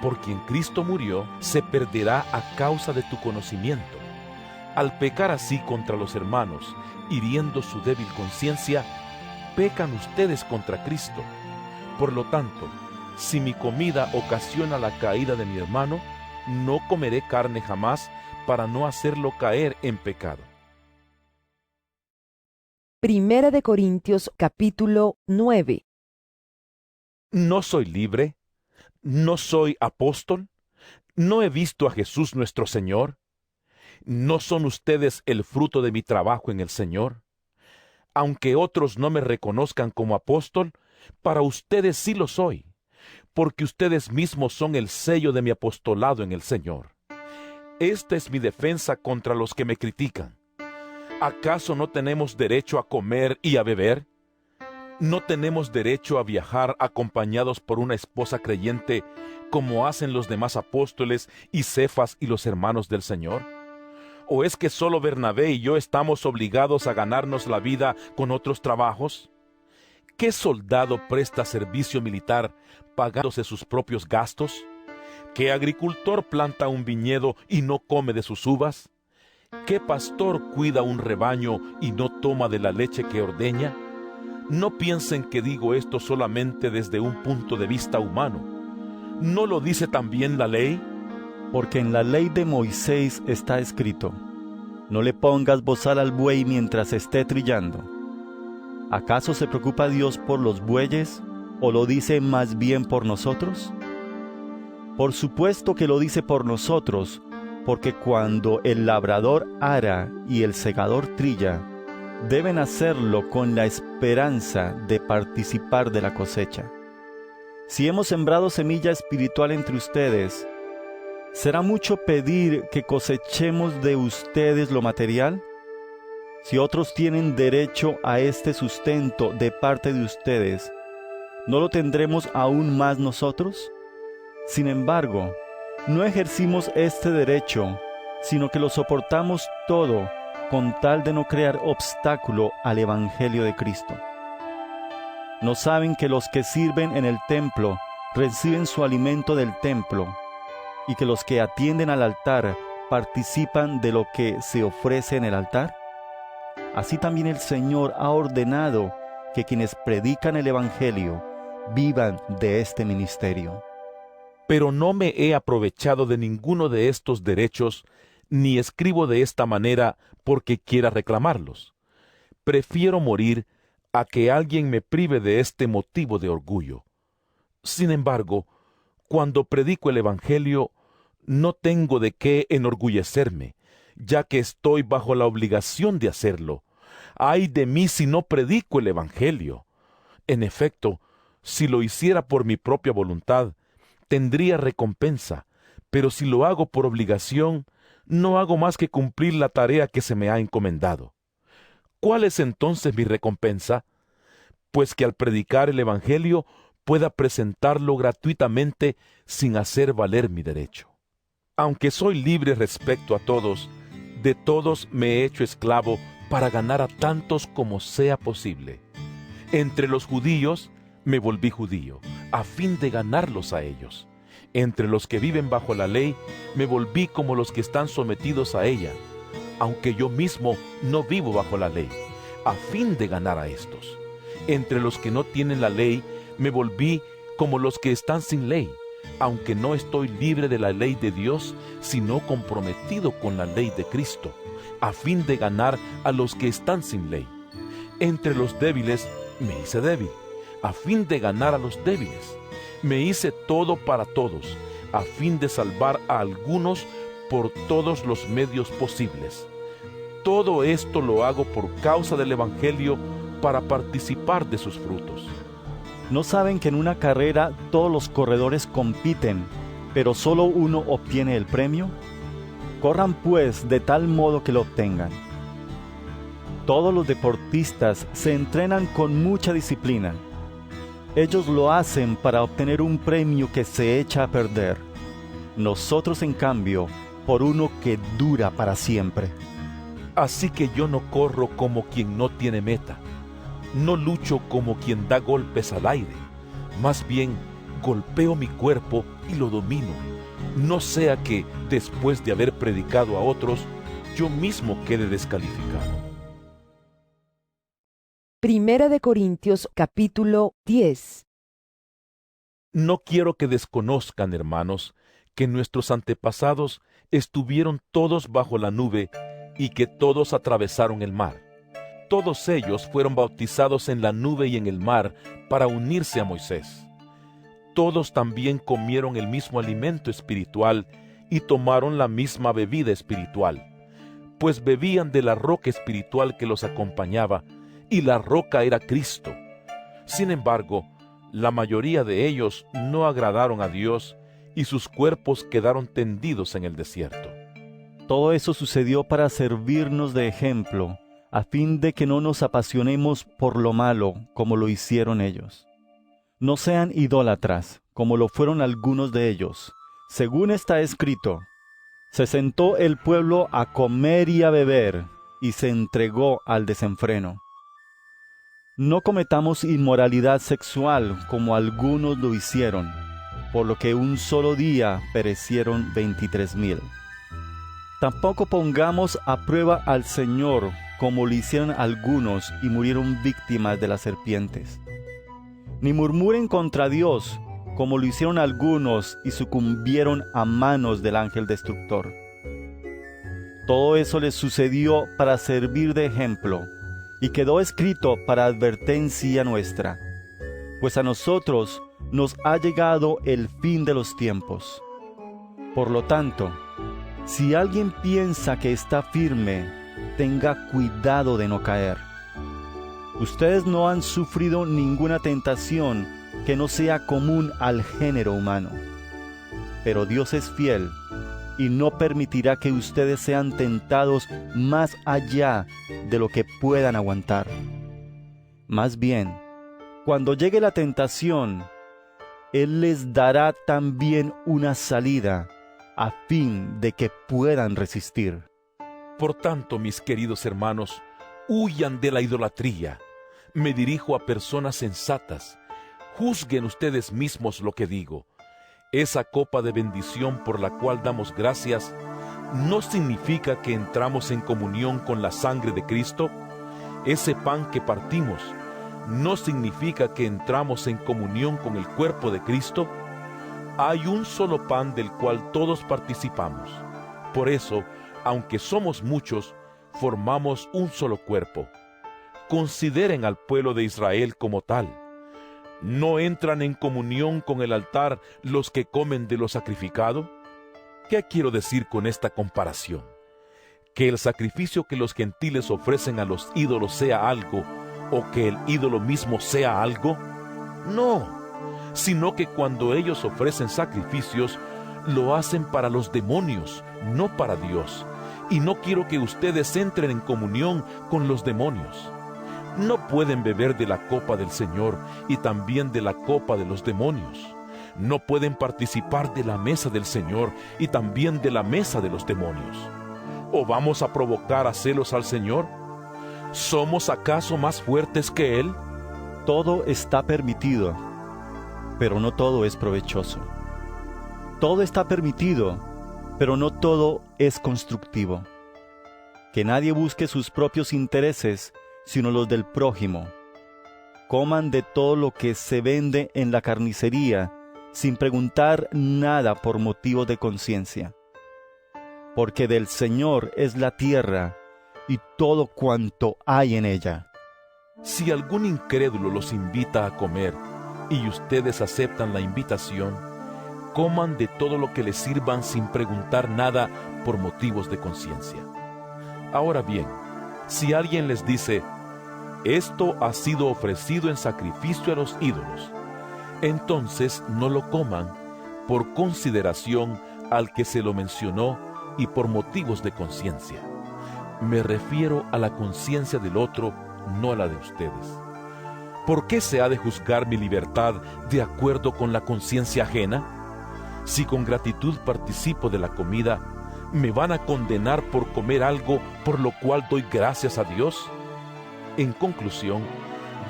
por quien Cristo murió, se perderá a causa de tu conocimiento. Al pecar así contra los hermanos, hiriendo su débil conciencia, pecan ustedes contra Cristo. Por lo tanto, si mi comida ocasiona la caída de mi hermano, no comeré carne jamás para no hacerlo caer en pecado. Primera de Corintios capítulo 9. ¿No soy libre? ¿No soy apóstol? ¿No he visto a Jesús nuestro Señor? ¿No son ustedes el fruto de mi trabajo en el Señor? Aunque otros no me reconozcan como apóstol, para ustedes sí lo soy, porque ustedes mismos son el sello de mi apostolado en el Señor. Esta es mi defensa contra los que me critican. ¿Acaso no tenemos derecho a comer y a beber? ¿No tenemos derecho a viajar acompañados por una esposa creyente, como hacen los demás apóstoles y Cefas y los hermanos del Señor? ¿O es que solo Bernabé y yo estamos obligados a ganarnos la vida con otros trabajos? ¿Qué soldado presta servicio militar pagándose sus propios gastos? ¿Qué agricultor planta un viñedo y no come de sus uvas? ¿Qué pastor cuida un rebaño y no toma de la leche que ordeña? No piensen que digo esto solamente desde un punto de vista humano. ¿No lo dice también la ley? Porque en la ley de Moisés está escrito: no le pongas bozal al buey mientras esté trillando. ¿Acaso se preocupa Dios por los bueyes, o lo dice más bien por nosotros? Por supuesto que lo dice por nosotros, porque cuando el labrador ara y el segador trilla, deben hacerlo con la esperanza de participar de la cosecha. Si hemos sembrado semilla espiritual entre ustedes, ¿será mucho pedir que cosechemos de ustedes lo material? Si otros tienen derecho a este sustento de parte de ustedes, ¿no lo tendremos aún más nosotros? Sin embargo, no ejercimos este derecho, sino que lo soportamos todo con tal de no crear obstáculo al Evangelio de Cristo. ¿No saben que los que sirven en el templo reciben su alimento del templo, y que los que atienden al altar participan de lo que se ofrece en el altar? Así también el Señor ha ordenado que quienes predican el Evangelio vivan de este ministerio. Pero no me he aprovechado de ninguno de estos derechos, ni escribo de esta manera porque quiera reclamarlos. Prefiero morir a que alguien me prive de este motivo de orgullo. Sin embargo, cuando predico el Evangelio, no tengo de qué enorgullecerme, ya que estoy bajo la obligación de hacerlo. ¡Ay de mí si no predico el Evangelio! En efecto, si lo hiciera por mi propia voluntad, tendría recompensa, pero si lo hago por obligación, no hago más que cumplir la tarea que se me ha encomendado. ¿Cuál es entonces mi recompensa? Pues que al predicar el Evangelio pueda presentarlo gratuitamente sin hacer valer mi derecho. Aunque soy libre respecto a todos, de todos me he hecho esclavo para ganar a tantos como sea posible. Entre los judíos me volví judío, a fin de ganarlos a ellos. Entre los que viven bajo la ley, me volví como los que están sometidos a ella, aunque yo mismo no vivo bajo la ley, a fin de ganar a estos. Entre los que no tienen la ley, me volví como los que están sin ley, aunque no estoy libre de la ley de Dios, sino comprometido con la ley de Cristo, a fin de ganar a los que están sin ley. Entre los débiles me hice débil, a fin de ganar a los débiles. Me hice todo para todos, a fin de salvar a algunos por todos los medios posibles. Todo esto lo hago por causa del Evangelio, para participar de sus frutos. ¿No saben que en una carrera todos los corredores compiten, pero solo uno obtiene el premio? Corran pues de tal modo que lo obtengan. Todos los deportistas se entrenan con mucha disciplina. Ellos lo hacen para obtener un premio que se echa a perder. Nosotros, en cambio, por uno que dura para siempre. Así que yo no corro como quien no tiene meta. No lucho como quien da golpes al aire. Más bien, golpeo mi cuerpo y lo domino. No sea que, después de haber predicado a otros, yo mismo quede descalificado. Primera de Corintios capítulo 10. No quiero que desconozcan, hermanos, que nuestros antepasados estuvieron todos bajo la nube y que todos atravesaron el mar. Todos ellos fueron bautizados en la nube y en el mar para unirse a Moisés. Todos también comieron el mismo alimento espiritual y tomaron la misma bebida espiritual, pues bebían de la roca espiritual que los acompañaba, y la roca era Cristo. Sin embargo, la mayoría de ellos no agradaron a Dios y sus cuerpos quedaron tendidos en el desierto. Todo eso sucedió para servirnos de ejemplo, a fin de que no nos apasionemos por lo malo como lo hicieron ellos. No sean idólatras, como lo fueron algunos de ellos. Según está escrito, se sentó el pueblo a comer y a beber, y se entregó al desenfreno. No cometamos inmoralidad sexual, como algunos lo hicieron, por lo que un solo día perecieron 23,000. Tampoco pongamos a prueba al Señor, como lo hicieron algunos y murieron víctimas de las serpientes. Ni murmuren contra Dios, como lo hicieron algunos y sucumbieron a manos del ángel destructor. Todo eso les sucedió para servir de ejemplo, y quedó escrito para advertencia nuestra, pues a nosotros nos ha llegado el fin de los tiempos. Por lo tanto, si alguien piensa que está firme, tenga cuidado de no caer. Ustedes no han sufrido ninguna tentación que no sea común al género humano. Pero Dios es fiel y no permitirá que ustedes sean tentados más allá de lo que puedan aguantar. Más bien, cuando llegue la tentación, Él les dará también una salida, a fin de que puedan resistir. Por tanto, mis queridos hermanos, huyan de la idolatría. Me dirijo a personas sensatas. Juzguen ustedes mismos lo que digo. Esa copa de bendición por la cual damos gracias, ¿no significa que entramos en comunión con la sangre de Cristo? Ese pan que partimos, ¿no significa que entramos en comunión con el cuerpo de Cristo? Hay un solo pan del cual todos participamos. Por eso, aunque somos muchos, formamos un solo cuerpo. Consideren al pueblo de Israel como tal. ¿No entran en comunión con el altar los que comen de lo sacrificado? ¿Qué quiero decir con esta comparación? ¿Que el sacrificio que los gentiles ofrecen a los ídolos sea algo, o que el ídolo mismo sea algo? No, sino que cuando ellos ofrecen sacrificios, lo hacen para los demonios, no para Dios. Y no quiero que ustedes entren en comunión con los demonios. No pueden beber de la copa del Señor y también de la copa de los demonios. No pueden participar de la mesa del Señor y también de la mesa de los demonios. ¿O vamos a provocar a celos al Señor? ¿Somos acaso más fuertes que Él? Todo está permitido, pero no todo es provechoso. Todo está permitido, pero no todo es constructivo. Que nadie busque sus propios intereses, sino los del prójimo. Coman de todo lo que se vende en la carnicería, sin preguntar nada por motivos de conciencia. Porque del Señor es la tierra y todo cuanto hay en ella. Si algún incrédulo los invita a comer y ustedes aceptan la invitación, coman de todo lo que les sirvan sin preguntar nada por motivos de conciencia. Ahora bien, si alguien les dice, esto ha sido ofrecido en sacrificio a los ídolos, entonces no lo coman por consideración al que se lo mencionó y por motivos de conciencia. Me refiero a la conciencia del otro, no a la de ustedes. ¿Por qué se ha de juzgar mi libertad de acuerdo con la conciencia ajena? Si con gratitud participo de la comida, ¿me van a condenar por comer algo por lo cual doy gracias a Dios? En conclusión,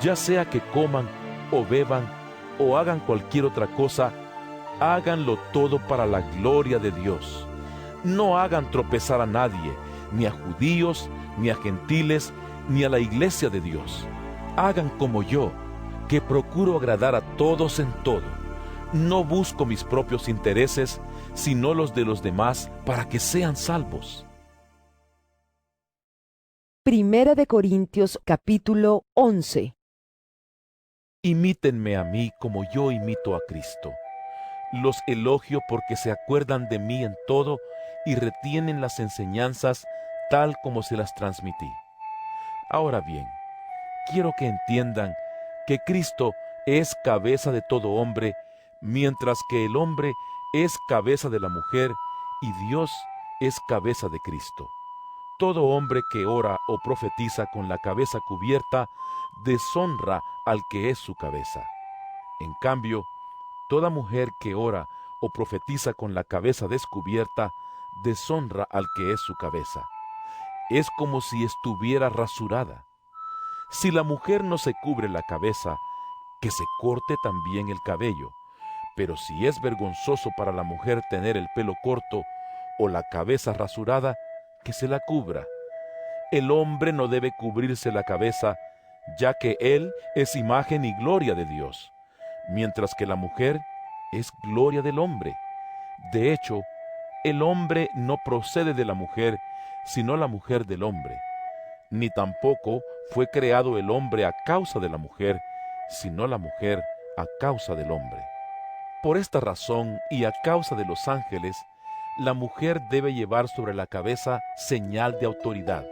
ya sea que coman o beban o hagan cualquier otra cosa, háganlo todo para la gloria de Dios. No hagan tropezar a nadie, ni a judíos, ni a gentiles, ni a la iglesia de Dios. Hagan como yo, que procuro agradar a todos en todo. No busco mis propios intereses, sino los de los demás, para que sean salvos. Primera de Corintios capítulo 11. Imítenme a mí como yo imito a Cristo. Los elogio porque se acuerdan de mí en todo y retienen las enseñanzas tal como se las transmití. Ahora bien, quiero que entiendan que Cristo es cabeza de todo hombre, mientras que el hombre es cabeza de la mujer y Dios es cabeza de Cristo. Todo hombre que ora o profetiza con la cabeza cubierta deshonra al que es su cabeza. En cambio, toda mujer que ora o profetiza con la cabeza descubierta deshonra al que es su cabeza. Es como si estuviera rasurada. Si la mujer no se cubre la cabeza, que se corte también el cabello. Pero si es vergonzoso para la mujer tener el pelo corto o la cabeza rasurada, que se la cubra. El hombre no debe cubrirse la cabeza, ya que él es imagen y gloria de Dios, mientras que la mujer es gloria del hombre. De hecho, el hombre no procede de la mujer, sino la mujer del hombre. Ni tampoco fue creado el hombre a causa de la mujer, sino la mujer a causa del hombre. Por esta razón y a causa de los ángeles, la mujer debe llevar sobre la cabeza señal de autoridad.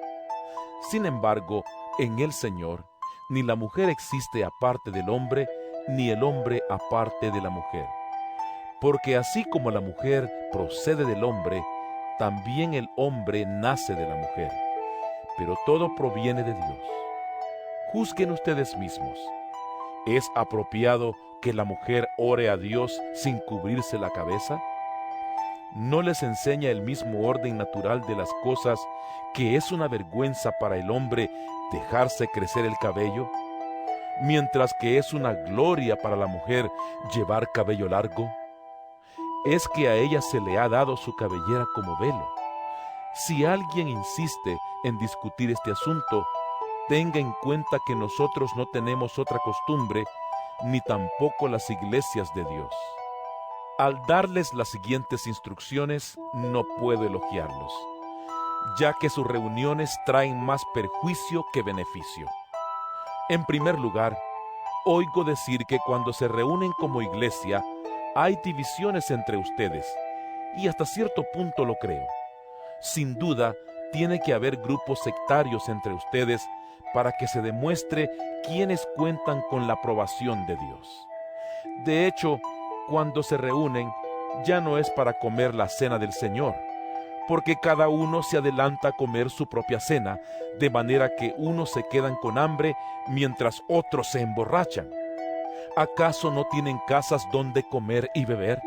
Sin embargo, en el Señor, ni la mujer existe aparte del hombre, ni el hombre aparte de la mujer. Porque así como la mujer procede del hombre, también el hombre nace de la mujer. Pero todo proviene de Dios. Juzguen ustedes mismos. ¿Es apropiado que la mujer ore a Dios sin cubrirse la cabeza? ¿No les enseña el mismo orden natural de las cosas que es una vergüenza para el hombre dejarse crecer el cabello, mientras que es una gloria para la mujer llevar cabello largo? Es que a ella se le ha dado su cabellera como velo. Si alguien insiste en discutir este asunto, tenga en cuenta que nosotros no tenemos otra costumbre, ni tampoco las iglesias de Dios. Al darles las siguientes instrucciones, no puedo elogiarlos, ya que sus reuniones traen más perjuicio que beneficio. En primer lugar, oigo decir que cuando se reúnen como iglesia, hay divisiones entre ustedes, y hasta cierto punto lo creo. Sin duda, tiene que haber grupos sectarios entre ustedes para que se demuestre quiénes cuentan con la aprobación de Dios. De hecho, cuando se reúnen, ya no es para comer la cena del Señor, porque cada uno se adelanta a comer su propia cena, de manera que unos se quedan con hambre mientras otros se emborrachan. ¿Acaso no tienen casas donde comer y beber?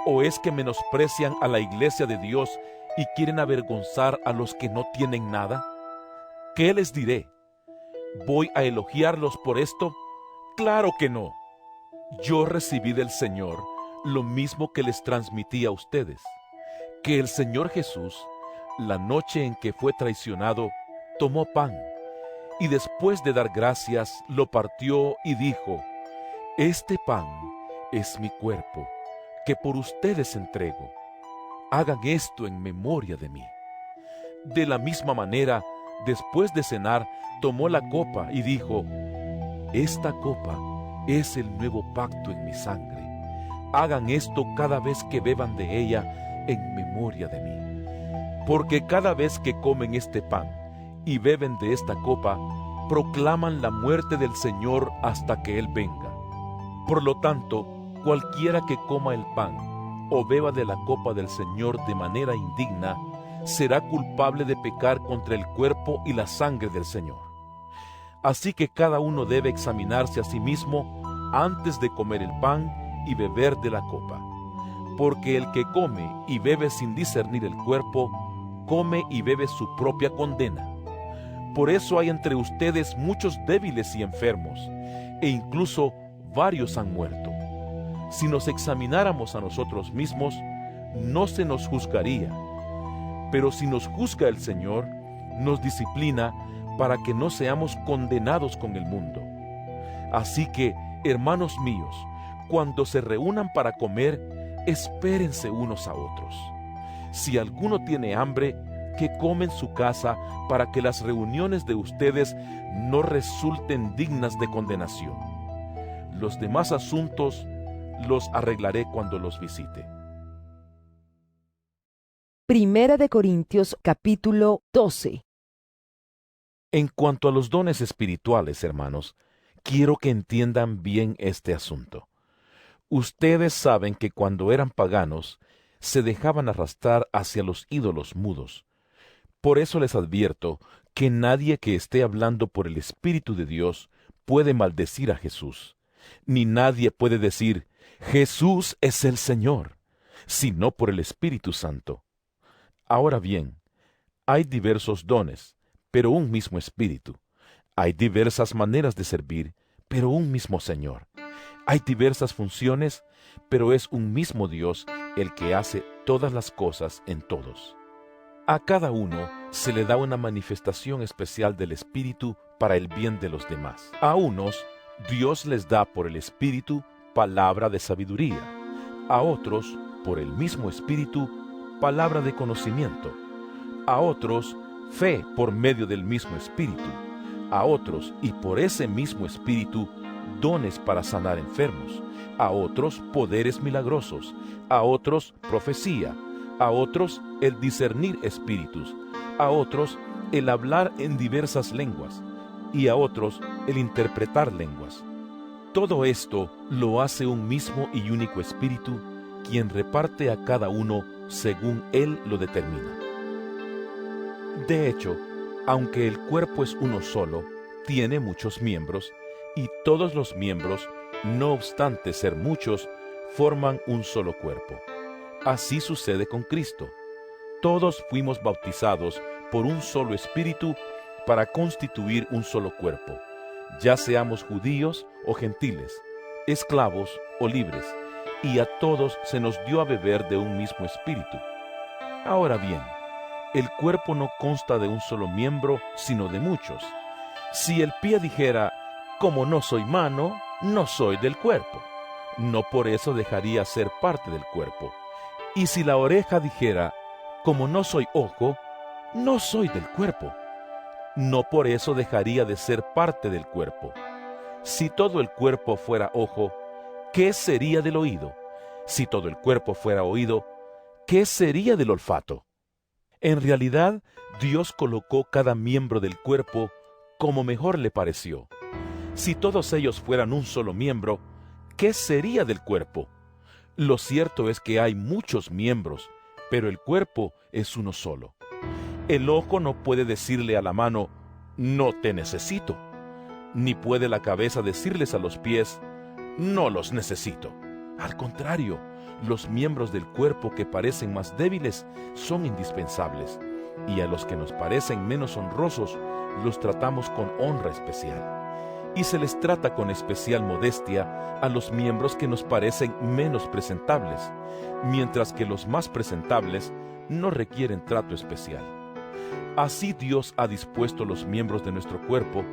¿O es que menosprecian a la iglesia de Dios y quieren avergonzar a los que no tienen nada? ¿Qué les diré? ¿Voy a elogiarlos por esto? ¡Claro que no! Yo recibí del Señor lo mismo que les transmití a ustedes, que el Señor Jesús, la noche en que fue traicionado, tomó pan, y después de dar gracias, lo partió y dijo: Este pan es mi cuerpo, que por ustedes entrego. Hagan esto en memoria de mí. De la misma manera, después de cenar, tomó la copa y dijo: Esta copa es el nuevo pacto en mi sangre. Hagan esto cada vez que beban de ella en memoria de mí. Porque cada vez que comen este pan y beben de esta copa, proclaman la muerte del Señor hasta que Él venga. Por lo tanto, cualquiera que coma el pan o beba de la copa del Señor de manera indigna, será culpable de pecar contra el cuerpo y la sangre del Señor. Así que cada uno debe examinarse a sí mismo antes de comer el pan y beber de la copa. Porque el que come y bebe sin discernir el cuerpo, come y bebe su propia condena. Por eso hay entre ustedes muchos débiles y enfermos, e incluso varios han muerto. Si nos examináramos a nosotros mismos, no se nos juzgaría. Pero si nos juzga el Señor, nos disciplina para que no seamos condenados con el mundo. Así que, hermanos míos, cuando se reúnan para comer, espérense unos a otros. Si alguno tiene hambre, que come en su casa, para que las reuniones de ustedes no resulten dignas de condenación. Los demás asuntos los arreglaré cuando los visite. Primera de Corintios capítulo 12. En cuanto a los dones espirituales, hermanos, quiero que entiendan bien este asunto. Ustedes saben que cuando eran paganos, se dejaban arrastrar hacia los ídolos mudos. Por eso les advierto que nadie que esté hablando por el Espíritu de Dios puede maldecir a Jesús, ni nadie puede decir: Jesús es el Señor, sino por el Espíritu Santo. Ahora bien, hay diversos dones, pero un mismo Espíritu. Hay diversas maneras de servir, pero un mismo Señor. Hay diversas funciones, pero es un mismo Dios el que hace todas las cosas en todos. A cada uno se le da una manifestación especial del Espíritu para el bien de los demás. A unos, Dios les da por el Espíritu palabra de sabiduría. A otros, por el mismo Espíritu, palabra de conocimiento. A otros, fe por medio del mismo Espíritu. A otros, y por ese mismo Espíritu, dones para sanar enfermos. A otros, poderes milagrosos. A otros, profecía. A otros, el discernir espíritus. A otros, el hablar en diversas lenguas. Y a otros, el interpretar lenguas. Todo esto lo hace un mismo y único Espíritu, quien reparte a cada uno según Él lo determina. De hecho, aunque el cuerpo es uno solo, tiene muchos miembros, y todos los miembros, no obstante ser muchos, forman un solo cuerpo. Así sucede con Cristo. Todos fuimos bautizados por un solo Espíritu para constituir un solo cuerpo, ya seamos judíos o gentiles, esclavos o libres, y a todos se nos dio a beber de un mismo Espíritu. Ahora bien, el cuerpo no consta de un solo miembro, sino de muchos. Si el pie dijera: como no soy mano, no soy del cuerpo, no por eso dejaría ser parte del cuerpo. Y si la oreja dijera: como no soy ojo, no soy del cuerpo, no por eso dejaría de ser parte del cuerpo. Si todo el cuerpo fuera ojo, ¿qué sería del oído? Si todo el cuerpo fuera oído, ¿qué sería del olfato? En realidad, Dios colocó cada miembro del cuerpo como mejor le pareció. Si todos ellos fueran un solo miembro, ¿qué sería del cuerpo? Lo cierto es que hay muchos miembros, pero el cuerpo es uno solo. El ojo no puede decirle a la mano: no te necesito, ni puede la cabeza decirles a los pies: no los necesito. Al contrario, los miembros del cuerpo que parecen más débiles son indispensables, y a los que nos parecen menos honrosos los tratamos con honra especial. y se les trata con especial modestia a los miembros que nos parecen menos presentables, mientras que los más presentables no requieren trato especial. Así Dios ha dispuesto los miembros de nuestro cuerpo,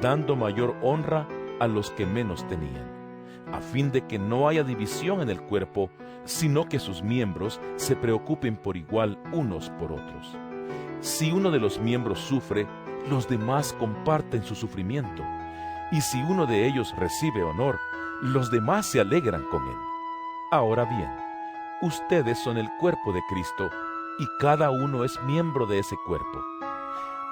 dando mayor honra a los que menos tenían, a fin de que no haya división en el cuerpo, sino que sus miembros se preocupen por igual unos por otros. Si uno de los miembros sufre, los demás comparten su sufrimiento, y si uno de ellos recibe honor, los demás se alegran con él. Ahora bien, ustedes son el cuerpo de Cristo, y cada uno es miembro de ese cuerpo.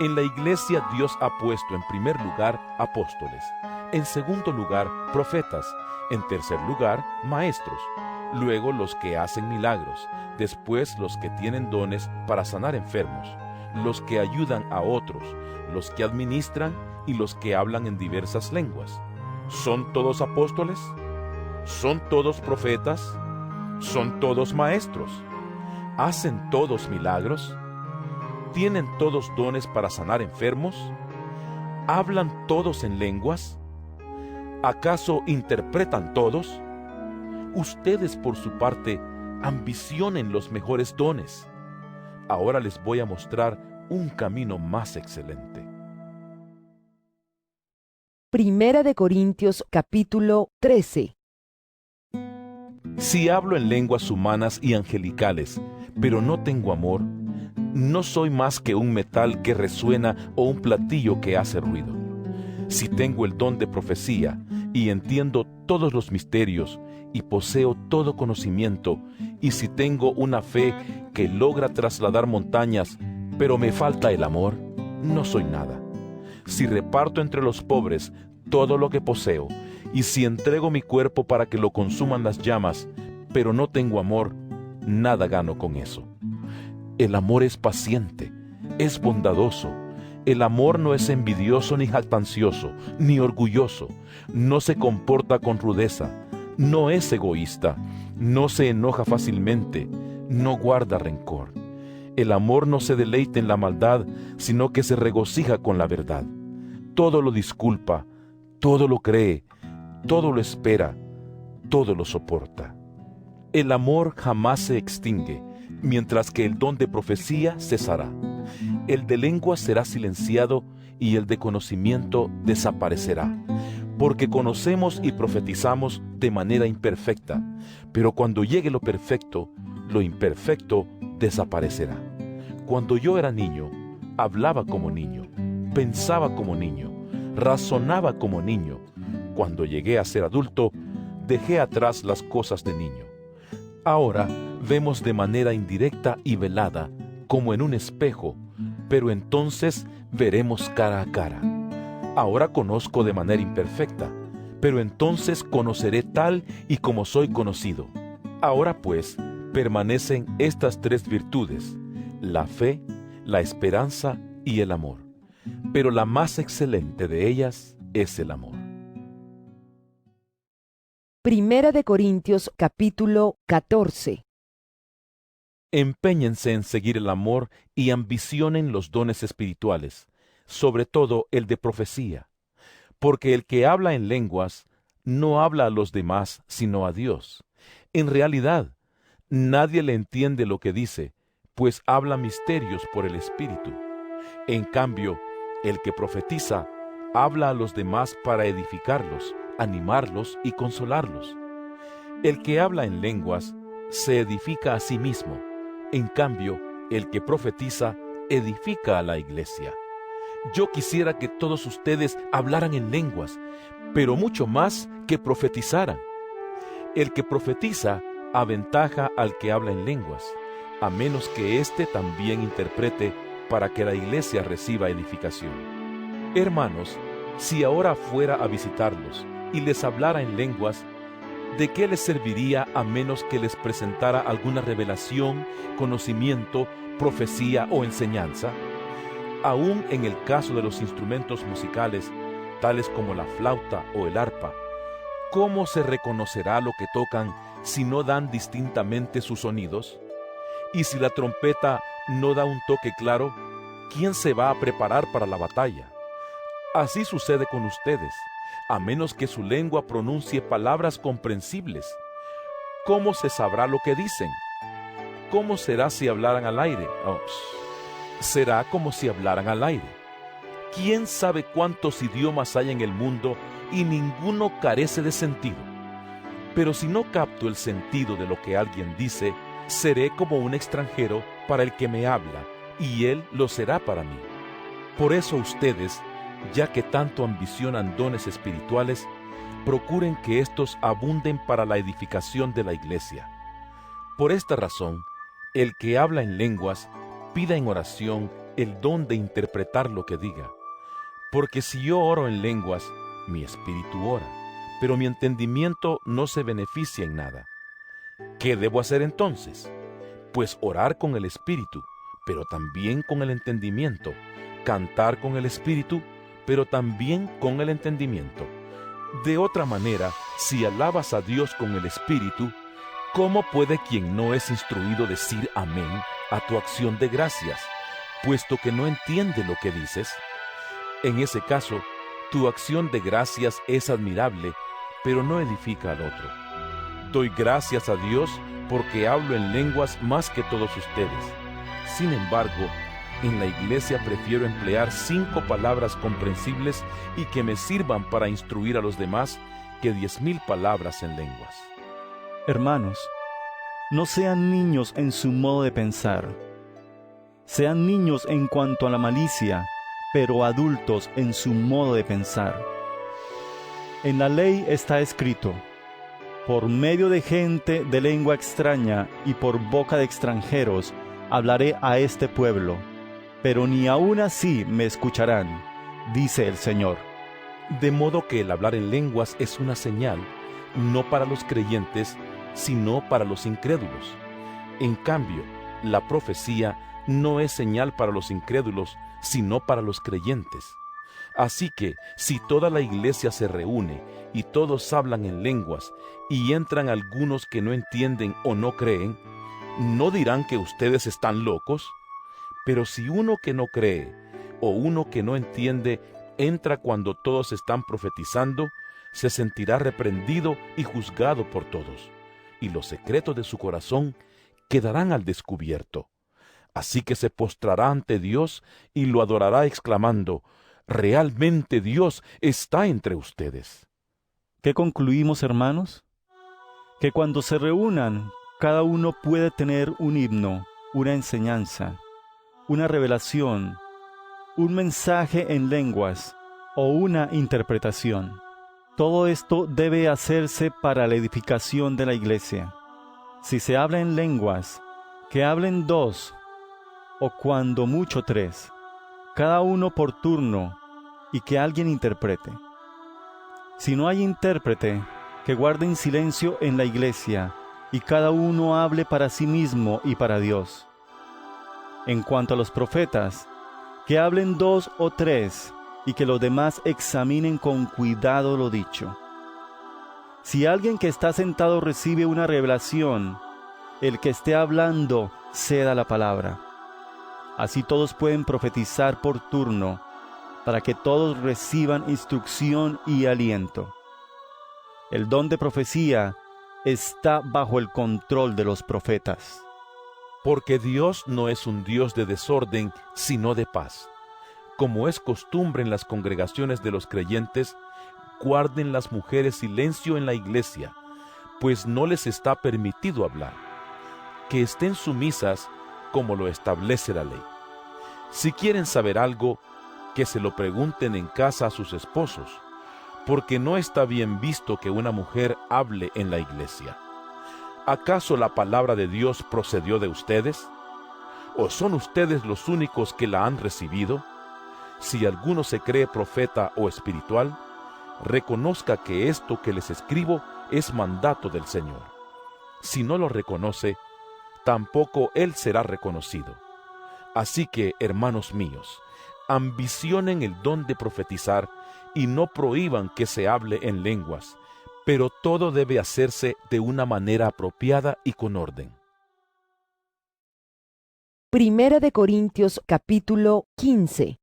En la iglesia Dios ha puesto en primer lugar apóstoles, en segundo lugar profetas, en tercer lugar maestros, luego los que hacen milagros, después los que tienen dones para sanar enfermos, los que ayudan a otros, los que administran y los que hablan en diversas lenguas. ¿Son todos apóstoles? ¿Son todos profetas? ¿Son todos maestros? ¿Hacen todos milagros? ¿Tienen todos dones para sanar enfermos? ¿Hablan todos en lenguas? ¿Acaso interpretan todos? Ustedes, por su parte, ambicionen los mejores dones. Ahora les voy a mostrar un camino más excelente. Primera de Corintios capítulo 13. Si hablo en lenguas humanas y angelicales, pero no tengo amor, no soy más que un metal que resuena o un platillo que hace ruido. Si tengo el don de profecía y entiendo todos los misterios y poseo todo conocimiento, y si tengo una fe que logra trasladar montañas, pero me falta el amor, no soy nada. Si reparto entre los pobres todo lo que poseo, y si entrego mi cuerpo para que lo consuman las llamas, pero no tengo amor, nada gano con eso. El amor es paciente, es bondadoso. El amor no es envidioso ni jactancioso, ni orgulloso. No se comporta con rudeza, no es egoísta, no se enoja fácilmente, no guarda rencor. El amor no se deleita en la maldad, sino que se regocija con la verdad. Todo lo disculpa, todo lo cree, todo lo espera, todo lo soporta. El amor jamás se extingue, mientras que el don de profecía cesará. El de lengua será silenciado y el de conocimiento desaparecerá, porque conocemos y profetizamos de manera imperfecta, pero cuando llegue lo perfecto, lo imperfecto desaparecerá. Cuando yo era niño, hablaba como niño, pensaba como niño, razonaba como niño. Cuando llegué a ser adulto, dejé atrás las cosas de niño. Ahora vemos de manera indirecta y velada, como en un espejo, pero entonces veremos cara a cara. Ahora conozco de manera imperfecta, pero entonces conoceré tal y como soy conocido. Ahora pues, permanecen estas tres virtudes: la fe, la esperanza y el amor. Pero la más excelente de ellas es el amor. Primera de Corintios capítulo 14. Empéñense en seguir el amor y ambicionen los dones espirituales, sobre todo el de profecía, porque el que habla en lenguas no habla a los demás sino a Dios. En realidad, nadie le entiende lo que dice, pues habla misterios por el Espíritu. En cambio, el que profetiza habla a los demás para edificarlos, animarlos y consolarlos. El que habla en lenguas se edifica a sí mismo. En cambio, el que profetiza edifica a la iglesia. Yo quisiera que todos ustedes hablaran en lenguas, pero mucho más que profetizaran. El que profetiza aventaja al que habla en lenguas, a menos que éste también interprete para que la iglesia reciba edificación. Hermanos, si ahora fuera a visitarlos y les hablara en lenguas, ¿de qué les serviría a menos que les presentara alguna revelación, conocimiento, profecía o enseñanza? Aún en el caso de los instrumentos musicales, tales como la flauta o el arpa, ¿cómo se reconocerá lo que tocan si no dan distintamente sus sonidos? Y si la trompeta no da un toque claro, ¿quién se va a preparar para la batalla? Así sucede con ustedes, a menos que su lengua pronuncie palabras comprensibles. ¿Cómo se sabrá lo que dicen? ¿Cómo será si hablaran al aire? Será como si hablaran al aire. ¿Quién sabe cuántos idiomas hay en el mundo y ninguno carece de sentido? Pero si no capto el sentido de lo que alguien dice, seré como un extranjero para el que me habla, y él lo será para mí. Por eso ustedes, ya que tanto ambicionan dones espirituales, procuren que éstos abunden para la edificación de la iglesia. Por esta razón, el que habla en lenguas, pida en oración el don de interpretar lo que diga. Porque si yo oro en lenguas, mi espíritu ora, pero mi entendimiento no se beneficia en nada. ¿Qué debo hacer entonces? Pues orar con el espíritu, pero también con el entendimiento, cantar con el espíritu, pero también con el entendimiento. De otra manera, si alabas a Dios con el espíritu, ¿cómo puede quien no es instruido decir amén a tu acción de gracias, puesto que no entiende lo que dices? En ese caso, tu acción de gracias es admirable, pero no edifica al otro. Doy gracias a Dios porque hablo en lenguas más que todos ustedes. Sin embargo, en la iglesia prefiero emplear 5 palabras comprensibles y que me sirvan para instruir a los demás que 10,000 palabras en lenguas. Hermanos, no sean niños en su modo de pensar. Sean niños en cuanto a la malicia, pero adultos en su modo de pensar. En la ley está escrito: por medio de gente de lengua extraña y por boca de extranjeros hablaré a este pueblo, pero ni aun así me escucharán, dice el Señor. De modo que el hablar en lenguas es una señal, no para los creyentes, sino para los incrédulos. En cambio, la profecía no es señal para los incrédulos, sino para los creyentes. Así que, si toda la iglesia se reúne y todos hablan en lenguas, y entran algunos que no entienden o no creen, ¿no dirán que ustedes están locos? Pero si uno que no cree o uno que no entiende entra cuando todos están profetizando, se sentirá reprendido y juzgado por todos, y los secretos de su corazón quedarán al descubierto. Así que se postrará ante Dios y lo adorará exclamando: realmente Dios está entre ustedes. ¿Qué concluimos, hermanos? Que cuando se reúnan, cada uno puede tener un himno, una enseñanza, una revelación, un mensaje en lenguas o una interpretación. Todo esto debe hacerse para la edificación de la iglesia. Si se habla en lenguas, que hablen 2, o cuando mucho 3, cada uno por turno, y que alguien interprete. Si no hay intérprete, que guarden silencio en la iglesia, y cada uno hable para sí mismo y para Dios. En cuanto a los profetas, que hablen 2 o 3, y que los demás examinen con cuidado lo dicho. Si alguien que está sentado recibe una revelación, el que esté hablando ceda la palabra. Así todos pueden profetizar por turno, para que todos reciban instrucción y aliento. El don de profecía está bajo el control de los profetas. Porque Dios no es un Dios de desorden, sino de paz. Como es costumbre en las congregaciones de los creyentes, guarden las mujeres silencio en la iglesia, pues no les está permitido hablar. Que estén sumisas como lo establece la ley. Si quieren saber algo, que se lo pregunten en casa a sus esposos, porque no está bien visto que una mujer hable en la iglesia. ¿Acaso la palabra de Dios procedió de ustedes? ¿O son ustedes los únicos que la han recibido? Si alguno se cree profeta o espiritual, reconozca que esto que les escribo es mandato del Señor. Si no lo reconoce, tampoco él será reconocido. Así que, hermanos míos, ambicionen el don de profetizar y no prohíban que se hable en lenguas, pero todo debe hacerse de una manera apropiada y con orden. Primera de Corintios capítulo 15.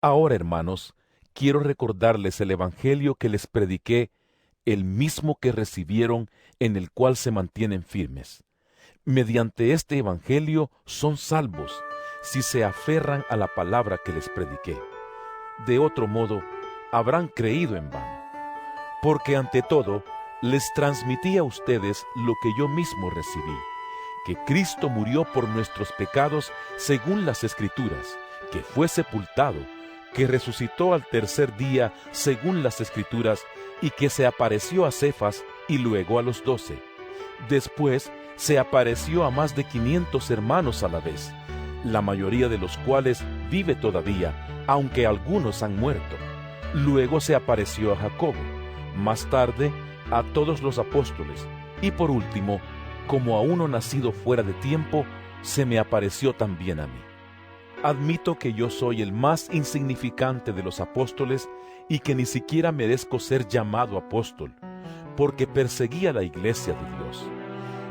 Ahora, hermanos, quiero recordarles el Evangelio que les prediqué, el mismo que recibieron, en el cual se mantienen firmes. Mediante este Evangelio son salvos, si se aferran a la palabra que les prediqué. De otro modo, habrán creído en vano. Porque ante todo, les transmití a ustedes lo que yo mismo recibí, que Cristo murió por nuestros pecados según las Escrituras, que fue sepultado, que resucitó al tercer día según las Escrituras, y que se apareció a Cefas y luego a los 12. Después se apareció a más de 500 hermanos a la vez, la mayoría de los cuales vive todavía, aunque algunos han muerto. Luego se apareció a Jacobo, más tarde a todos los apóstoles, y por último, como a uno nacido fuera de tiempo, se me apareció también a mí. Admito que yo soy el más insignificante de los apóstoles y que ni siquiera merezco ser llamado apóstol, porque perseguía la iglesia de Dios.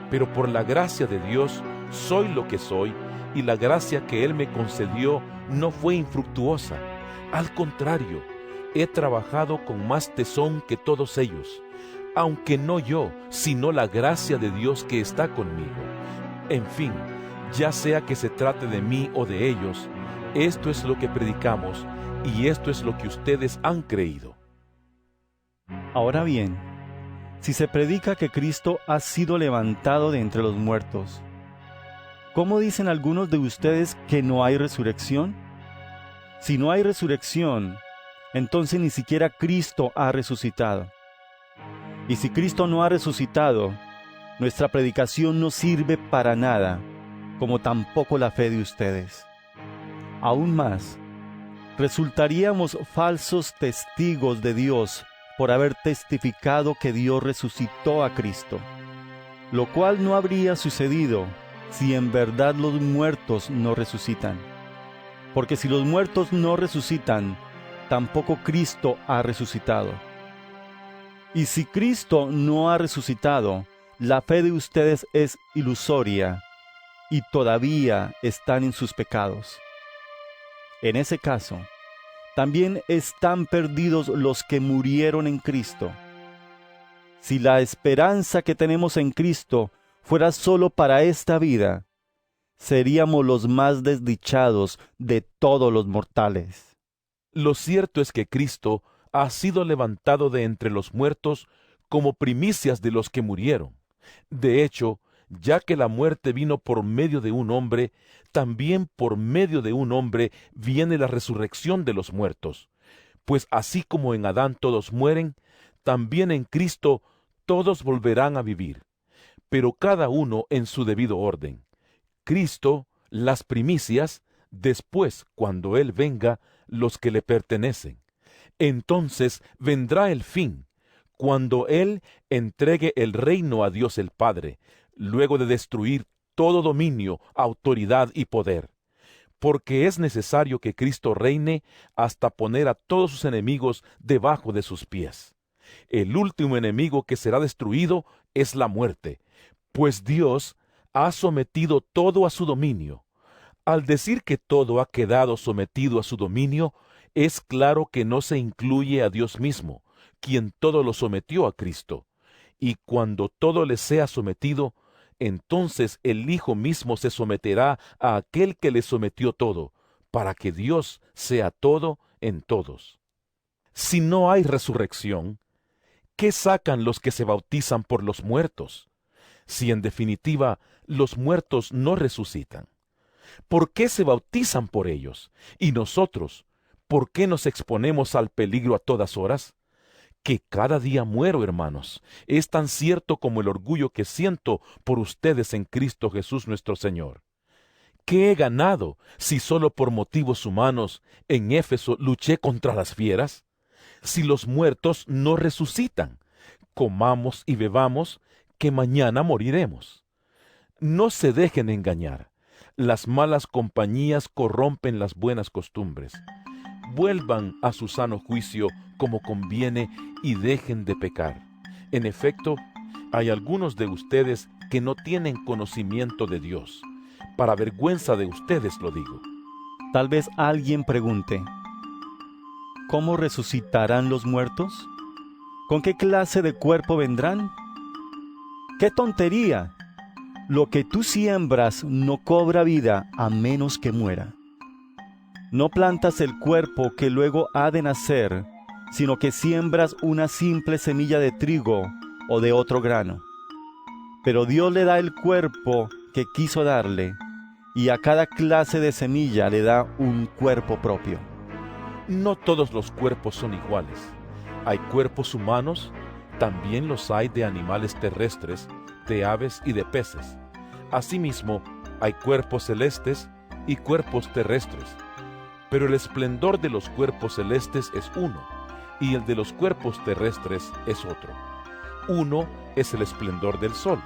Pero por la gracia de Dios soy lo que soy, y la gracia que Él me concedió no fue infructuosa. Al contrario, he trabajado con más tesón que todos ellos, aunque no yo, sino la gracia de Dios que está conmigo. En fin, ya sea que se trate de mí o de ellos, esto es lo que predicamos y esto es lo que ustedes han creído. Ahora bien, si se predica que Cristo ha sido levantado de entre los muertos, ¿cómo dicen algunos de ustedes que no hay resurrección? Si no hay resurrección, entonces ni siquiera Cristo ha resucitado. Y si Cristo no ha resucitado, nuestra predicación no sirve para nada, como tampoco la fe de ustedes. Aún más, resultaríamos falsos testigos de Dios por haber testificado que Dios resucitó a Cristo, lo cual no habría sucedido si en verdad los muertos no resucitan. Porque si los muertos no resucitan, tampoco Cristo ha resucitado. Y si Cristo no ha resucitado, la fe de ustedes es ilusoria y todavía están en sus pecados. En ese caso, también están perdidos los que murieron en Cristo. Si la esperanza que tenemos en Cristo fuera solo para esta vida, seríamos los más desdichados de todos los mortales. Lo cierto es que Cristo ha sido levantado de entre los muertos como primicias de los que murieron. De hecho, ya que la muerte vino por medio de un hombre, también por medio de un hombre viene la resurrección de los muertos. Pues así como en Adán todos mueren, también en Cristo todos volverán a vivir, pero cada uno en su debido orden. Cristo, las primicias, después, cuando Él venga, los que le pertenecen. Entonces vendrá el fin, cuando Él entregue el reino a Dios el Padre, luego de destruir todo dominio, autoridad y poder. Porque es necesario que Cristo reine hasta poner a todos sus enemigos debajo de sus pies. El último enemigo que será destruido es la muerte, pues Dios ha sometido todo a su dominio. Al decir que todo ha quedado sometido a su dominio, es claro que no se incluye a Dios mismo, quien todo lo sometió a Cristo. Y cuando todo le sea sometido, entonces el Hijo mismo se someterá a aquel que le sometió todo, para que Dios sea todo en todos. Si no hay resurrección, ¿qué sacan los que se bautizan por los muertos? Si en definitiva los muertos no resucitan, ¿por qué se bautizan por ellos? Y nosotros, ¿por qué nos exponemos al peligro a todas horas? Que cada día muero, hermanos, es tan cierto como el orgullo que siento por ustedes en Cristo Jesús nuestro Señor. ¿Qué he ganado si solo por motivos humanos en Éfeso luché contra las fieras? Si los muertos no resucitan, comamos y bebamos, que mañana moriremos. No se dejen engañar. Las malas compañías corrompen las buenas costumbres. Vuelvan a su sano juicio como conviene y dejen de pecar. En efecto, hay algunos de ustedes que no tienen conocimiento de Dios. Para vergüenza de ustedes lo digo. Tal vez alguien pregunte, ¿cómo resucitarán los muertos? ¿Con qué clase de cuerpo vendrán? ¡Qué tontería! Lo que tú siembras no cobra vida a menos que muera. No plantas el cuerpo que luego ha de nacer, sino que siembras una simple semilla de trigo o de otro grano. Pero Dios le da el cuerpo que quiso darle, y a cada clase de semilla le da un cuerpo propio. No todos los cuerpos son iguales. Hay cuerpos humanos, también los hay de animales terrestres, de aves y de peces. Asimismo, hay cuerpos celestes y cuerpos terrestres. Pero el esplendor de los cuerpos celestes es uno, y el de los cuerpos terrestres es otro. Uno es el esplendor del sol,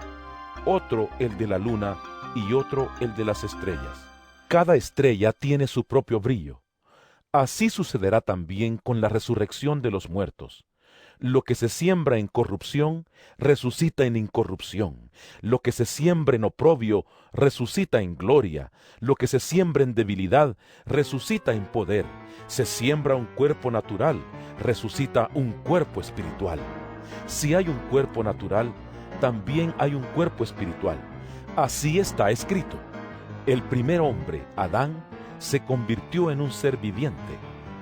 otro el de la luna y otro el de las estrellas. Cada estrella tiene su propio brillo. Así sucederá también con la resurrección de los muertos. Lo que se siembra en corrupción, resucita en incorrupción. Lo que se siembra en oprobio, resucita en gloria. Lo que se siembra en debilidad, resucita en poder. Se siembra un cuerpo natural, resucita un cuerpo espiritual. Si hay un cuerpo natural, también hay un cuerpo espiritual. Así está escrito. El primer hombre, Adán, se convirtió en un ser viviente.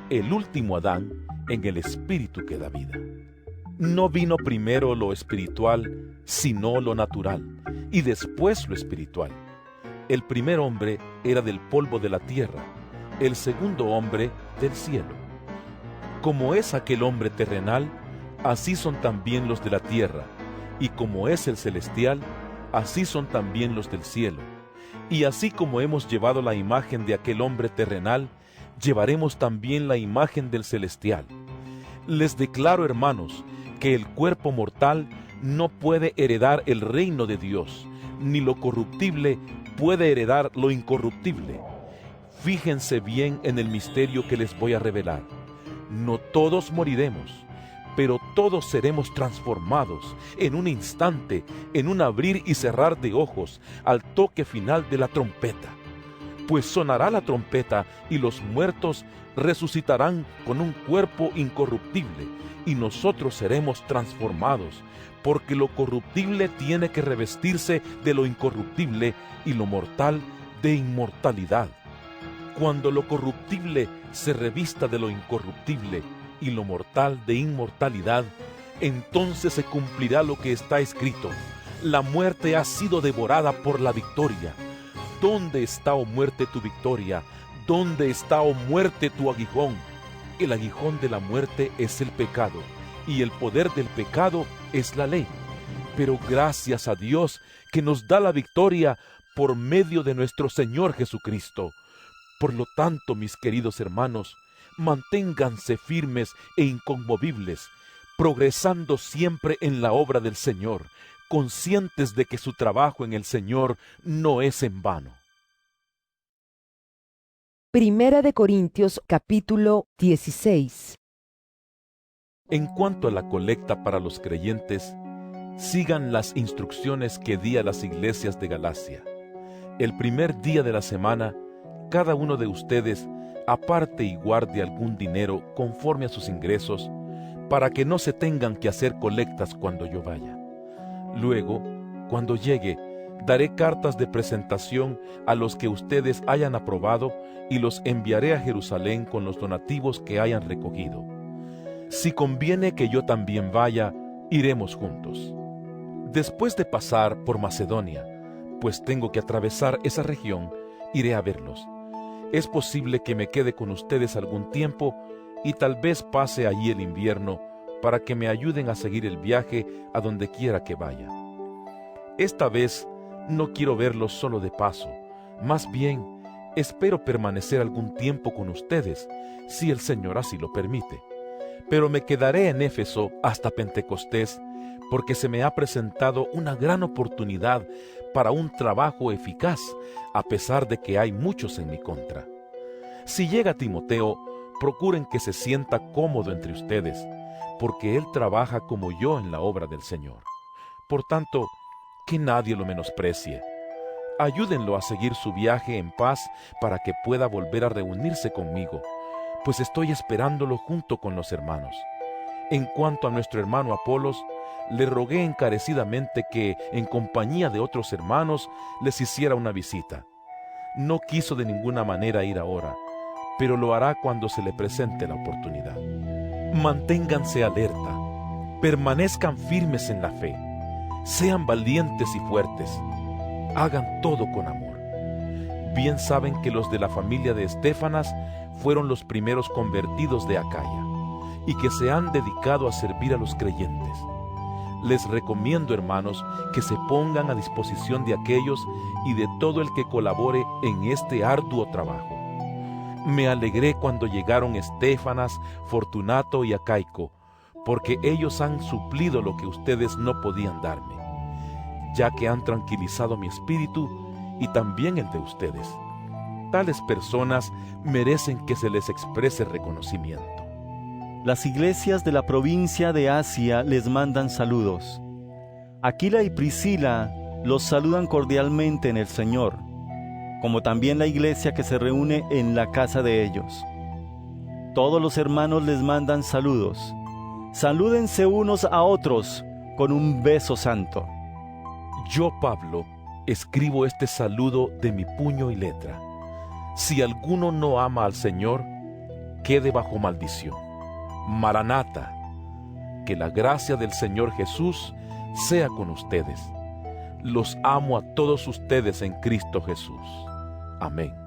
El último Adán, en el espíritu que da vida. No vino primero lo espiritual, sino lo natural, y después lo espiritual. El primer hombre era del polvo de la tierra, el segundo hombre del cielo. Como es aquel hombre terrenal, así son también los de la tierra, y como es el celestial, así son también los del cielo. Y así como hemos llevado la imagen de aquel hombre terrenal, llevaremos también la imagen del celestial. Les declaro, hermanos, que el cuerpo mortal no puede heredar el reino de Dios, ni lo corruptible puede heredar lo incorruptible. Fíjense bien en el misterio que les voy a revelar. No todos moriremos, pero todos seremos transformados en un instante, en un abrir y cerrar de ojos, al toque final de la trompeta. Pues sonará la trompeta y los muertos resucitarán con un cuerpo incorruptible, y nosotros seremos transformados, porque lo corruptible tiene que revestirse de lo incorruptible y lo mortal de inmortalidad. Cuando lo corruptible se revista de lo incorruptible y lo mortal de inmortalidad, entonces se cumplirá lo que está escrito: la muerte ha sido devorada por la victoria. ¿Dónde está, oh muerte, tu victoria? ¿Dónde está, oh muerte, tu aguijón? El aguijón de la muerte es el pecado, y el poder del pecado es la ley. Pero gracias a Dios que nos da la victoria por medio de nuestro Señor Jesucristo. Por lo tanto, mis queridos hermanos, manténganse firmes e inconmovibles, progresando siempre en la obra del Señor, conscientes de que su trabajo en el Señor no es en vano. Primera de Corintios capítulo 16. En cuanto a la colecta para los creyentes, sigan las instrucciones que di a las iglesias de Galacia. El primer día de la semana, cada uno de ustedes aparte y guarde algún dinero conforme a sus ingresos, para que no se tengan que hacer colectas cuando yo vaya. Luego, cuando llegue, daré cartas de presentación a los que ustedes hayan aprobado y los enviaré a Jerusalén con los donativos que hayan recogido. Si conviene que yo también vaya, iremos juntos. Después de pasar por Macedonia, pues tengo que atravesar esa región, iré a verlos. Es posible que me quede con ustedes algún tiempo y tal vez pase allí el invierno para que me ayuden a seguir el viaje a donde quiera que vaya. Esta vez no quiero verlos solo de paso, más bien espero permanecer algún tiempo con ustedes, si el Señor así lo permite. Pero me quedaré en Éfeso hasta Pentecostés, porque se me ha presentado una gran oportunidad para un trabajo eficaz, a pesar de que hay muchos en mi contra. Si llega Timoteo, procuren que se sienta cómodo entre ustedes, porque él trabaja como yo en la obra del Señor. Por tanto, que nadie lo menosprecie. Ayúdenlo a seguir su viaje en paz para que pueda volver a reunirse conmigo, pues estoy esperándolo junto con los hermanos. En cuanto a nuestro hermano Apolos, le rogué encarecidamente que, en compañía de otros hermanos, les hiciera una visita. No quiso de ninguna manera ir ahora, pero lo hará cuando se le presente la oportunidad. Manténganse alerta, permanezcan firmes en la fe, sean valientes y fuertes, hagan todo con amor. Bien saben que los de la familia de Estéfanas fueron los primeros convertidos de Acaya, y que se han dedicado a servir a los creyentes. Les recomiendo, hermanos, que se pongan a disposición de aquellos y de todo el que colabore en este arduo trabajo. Me alegré cuando llegaron Estéfanas, Fortunato y Acaico, porque ellos han suplido lo que ustedes no podían darme, ya que han tranquilizado mi espíritu y también el de ustedes. Tales personas merecen que se les exprese reconocimiento. Las iglesias de la provincia de Asia les mandan saludos. Aquila y Priscila los saludan cordialmente en el Señor, como también la iglesia que se reúne en la casa de ellos. Todos los hermanos les mandan saludos. Salúdense unos a otros con un beso santo. Yo, Pablo, escribo este saludo de mi puño y letra. Si alguno no ama al Señor, quede bajo maldición. Maranata, que la gracia del Señor Jesús sea con ustedes. Los amo a todos ustedes en Cristo Jesús. Amén.